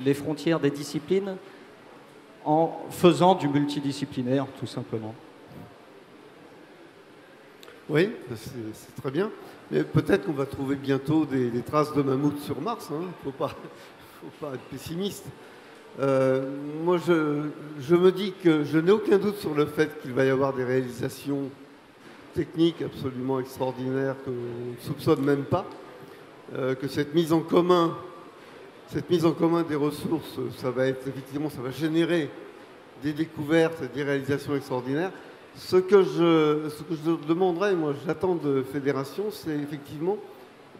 les frontières des disciplines en faisant du multidisciplinaire, tout simplement. Oui, c'est très bien. Mais peut-être qu'on va trouver bientôt des traces de mammouth sur Mars. Il ne faut pas être pessimiste. Moi, je me dis que je n'ai aucun doute sur le fait qu'il va y avoir des réalisations techniques absolument extraordinaires qu'on ne soupçonne même pas. Que cette mise en commun des ressources, ça va générer des découvertes, des réalisations extraordinaires. Ce que je demanderais, moi j'attends de Fédération, c'est effectivement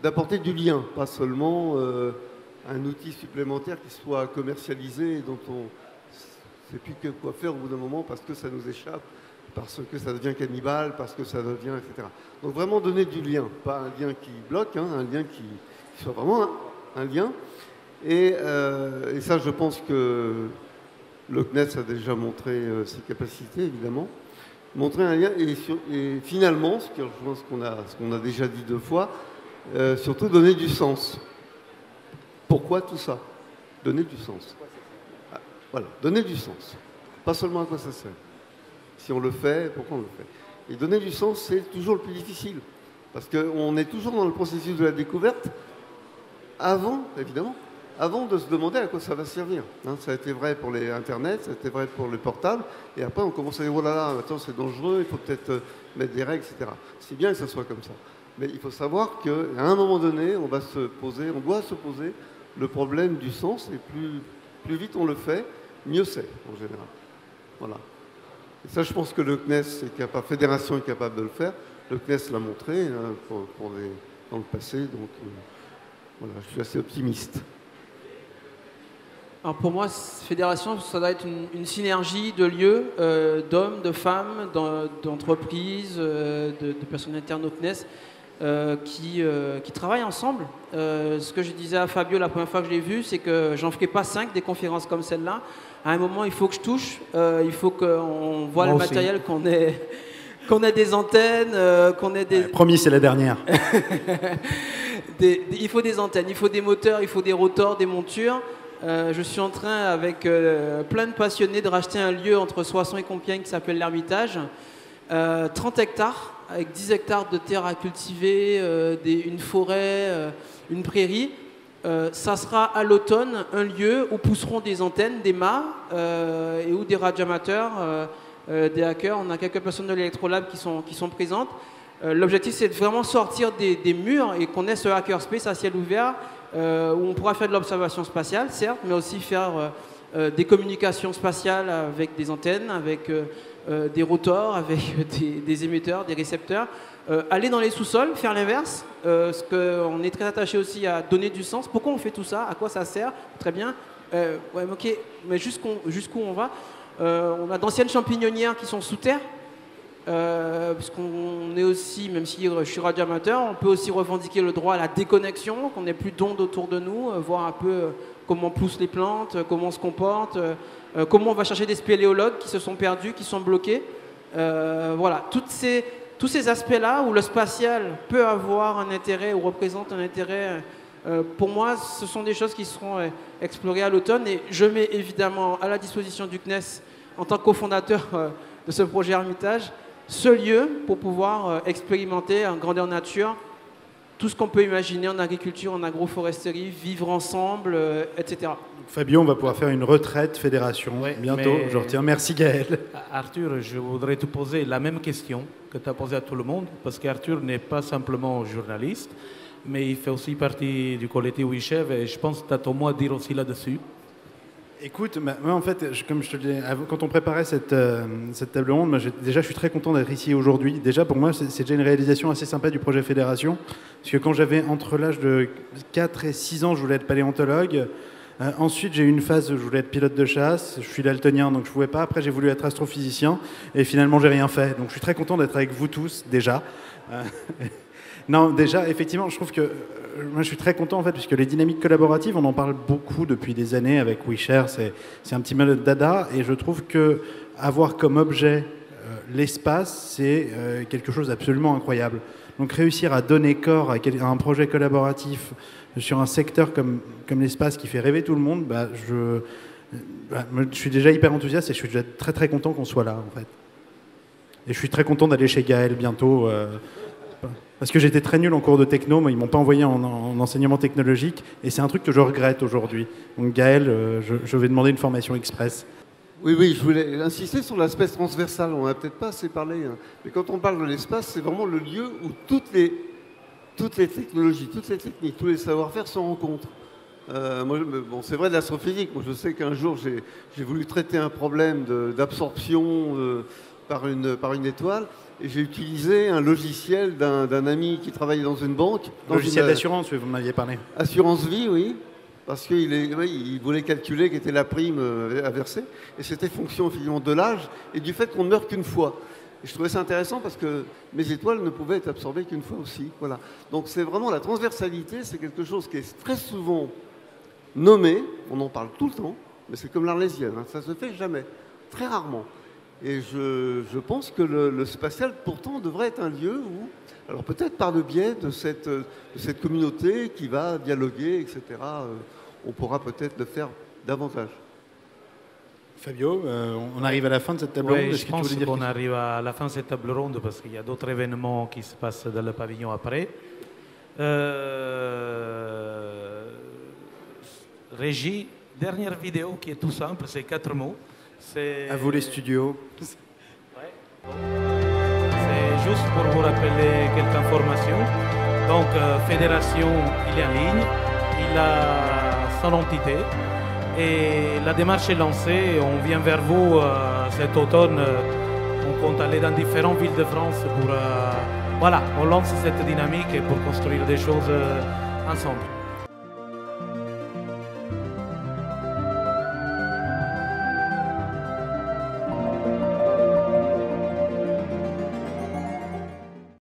d'apporter du lien, pas seulement un outil supplémentaire qui soit commercialisé et dont on ne sait plus quoi faire au bout d'un moment parce que ça nous échappe, parce que ça devient cannibale, parce que ça devient, etc. Donc vraiment donner du lien, pas un lien qui bloque, un lien qui soit vraiment un lien. Et ça, je pense que le CNES a déjà montré ses capacités, évidemment. Montrer un lien et finalement, ce qui rejoint ce qu'on a déjà dit 2 fois, surtout donner du sens. Pourquoi tout ça? Donner du sens. Voilà, donner du sens. Pas seulement à quoi ça sert. Si on le fait, pourquoi on le fait? Et donner du sens, c'est toujours le plus difficile. Parce qu'on est toujours dans le processus de la découverte, avant de se demander à quoi ça va servir. Ça a été vrai pour les Internet, ça a été vrai pour les portables, et après on commence à dire, oh là là, attends, c'est dangereux, il faut peut-être mettre des règles, etc. C'est bien que ça soit comme ça. Mais il faut savoir qu'à un moment donné, on doit se poser le problème du sens, et plus vite on le fait, mieux c'est, en général. Voilà. Et ça, je pense que le CNES est capable, Fédération est capable de le faire. Le CNES l'a montré dans le passé, donc voilà, je suis assez optimiste. Alors pour moi, Fédération, ça doit être une synergie de lieux, d'hommes, de femmes, d'entreprises, de personnalités au CNES qui travaillent ensemble. Ce que je disais à Fabio la première fois que je l'ai vu, c'est que j'en ferai pas 5 des conférences comme celle-là. À un moment, il faut que je touche, il faut qu'on voit le matériel qu'on est qu'on ait des antennes, qu'on ait des... Promis, c'est la dernière. Il faut des antennes, il faut des moteurs, il faut des rotors, des montures. Je suis en train, avec plein de passionnés, de racheter un lieu entre Soissons et Compiègne qui s'appelle l'Hermitage. 30 hectares, avec 10 hectares de terre à cultiver, une forêt, une prairie. Ça sera à l'automne un lieu où pousseront des antennes, des mâts et où des radioamateurs, des hackers. On a quelques personnes de l'Electrolab qui sont présentes. L'objectif, c'est de vraiment sortir des murs et qu'on ait ce hackerspace à ciel ouvert où on pourra faire de l'observation spatiale, certes, mais aussi faire des communications spatiales avec des antennes, avec des rotors, avec des émetteurs, des récepteurs. Aller dans les sous-sols, faire l'inverse, parce qu'on est très attaché aussi à donner du sens. Pourquoi on fait tout ça? À quoi ça sert? Très bien. Ouais, ok, mais jusqu'où on va? On a d'anciennes champignonnières qui sont sous terre. Puisqu'on est aussi, même si je suis radioamateur, on peut aussi revendiquer le droit à la déconnexion, qu'on n'ait plus d'ondes autour de nous, voir un peu comment poussent les plantes, comment on se comporte, comment on va chercher des spéléologues qui se sont perdus, qui sont bloqués. Voilà, tous ces aspects-là où le spatial peut avoir un intérêt ou représente un intérêt, pour moi, ce sont des choses qui seront explorées à l'automne et je mets évidemment à la disposition du CNES, en tant que cofondateur de ce projet Hermitage, ce lieu pour pouvoir expérimenter en grandeur nature tout ce qu'on peut imaginer en agriculture, en agroforesterie, vivre ensemble, etc. Fabio, on va pouvoir faire une retraite fédération bientôt, je retiens. Merci Gaël. Arthur, je voudrais te poser la même question que tu as posée à tout le monde, parce qu'Arthur n'est pas simplement journaliste, mais il fait aussi partie du collectif WeChef et je pense que tu as ton mot à dire aussi là-dessus. Écoute, moi en fait, comme je te le disais, quand on préparait cette table ronde, déjà je suis très content d'être ici aujourd'hui. Déjà pour moi, c'est déjà une réalisation assez sympa du projet Fédération. Parce que quand j'avais entre l'âge de 4 et 6 ans, je voulais être paléontologue. Ensuite, j'ai eu une phase où je voulais être pilote de chasse. Je suis daltonien, donc je ne pouvais pas. Après, j'ai voulu être astrophysicien. Et finalement, j'ai rien fait. Donc je suis très content d'être avec vous tous, déjà. Non, déjà, effectivement, je trouve que moi, je suis très content, en fait, puisque les dynamiques collaboratives, on en parle beaucoup depuis des années avec WeShare. C'est un petit peu notre dada. Et je trouve qu'avoir comme objet l'espace, c'est quelque chose d'absolument incroyable. Donc réussir à donner corps à un projet collaboratif sur un secteur comme l'espace qui fait rêver tout le monde, je suis déjà hyper enthousiaste et je suis déjà très très content qu'on soit là, en fait. Et je suis très content d'aller chez Gaël bientôt. Parce que j'étais très nul en cours de techno, mais ils ne m'ont pas envoyé en enseignement technologique. Et c'est un truc que je regrette aujourd'hui. Donc Gaël, je vais demander une formation express. Oui, je voulais insister sur l'aspect transversal. On n'a peut-être pas assez parlé. Hein. Mais quand on parle de l'espace, c'est vraiment le lieu où toutes les technologies, toutes les techniques, tous les savoir-faire se rencontrent. C'est vrai de l'astrophysique. Moi, je sais qu'un jour, j'ai voulu traiter un problème d'absorption par une étoile. Et j'ai utilisé un logiciel d'un ami qui travaillait dans une banque. Logiciel d'assurance, vous m'aviez parlé. Assurance vie, oui. Parce qu'il voulait calculer quelle était la prime à verser. Et c'était fonction effectivement de l'âge et du fait qu'on ne meurt qu'une fois. Et je trouvais ça intéressant parce que mes étoiles ne pouvaient être absorbées qu'une fois aussi. Voilà. Donc c'est vraiment la transversalité, c'est quelque chose qui est très souvent nommé. On en parle tout le temps, mais c'est comme l'arlésienne. Hein. Ça ne se fait jamais, très rarement. Et je pense que le spatial, pourtant, devrait être un lieu où, alors peut-être par le biais de cette communauté qui va dialoguer, etc., on pourra peut-être le faire davantage. Fabio, on arrive à la fin de cette table ronde. Oui, je pense qu'on arrive à la fin de cette table ronde parce qu'il y a d'autres événements qui se passent dans le pavillon après. Régie, dernière vidéo qui est tout simple, c'est 4 mots. À vous les studios. Ouais. C'est juste pour vous rappeler quelques informations. Donc, Fédération, il est en ligne, il a son entité et la démarche est lancée. On vient vers vous cet automne. On compte aller dans différentes villes de France pour... voilà, on lance cette dynamique pour construire des choses ensemble.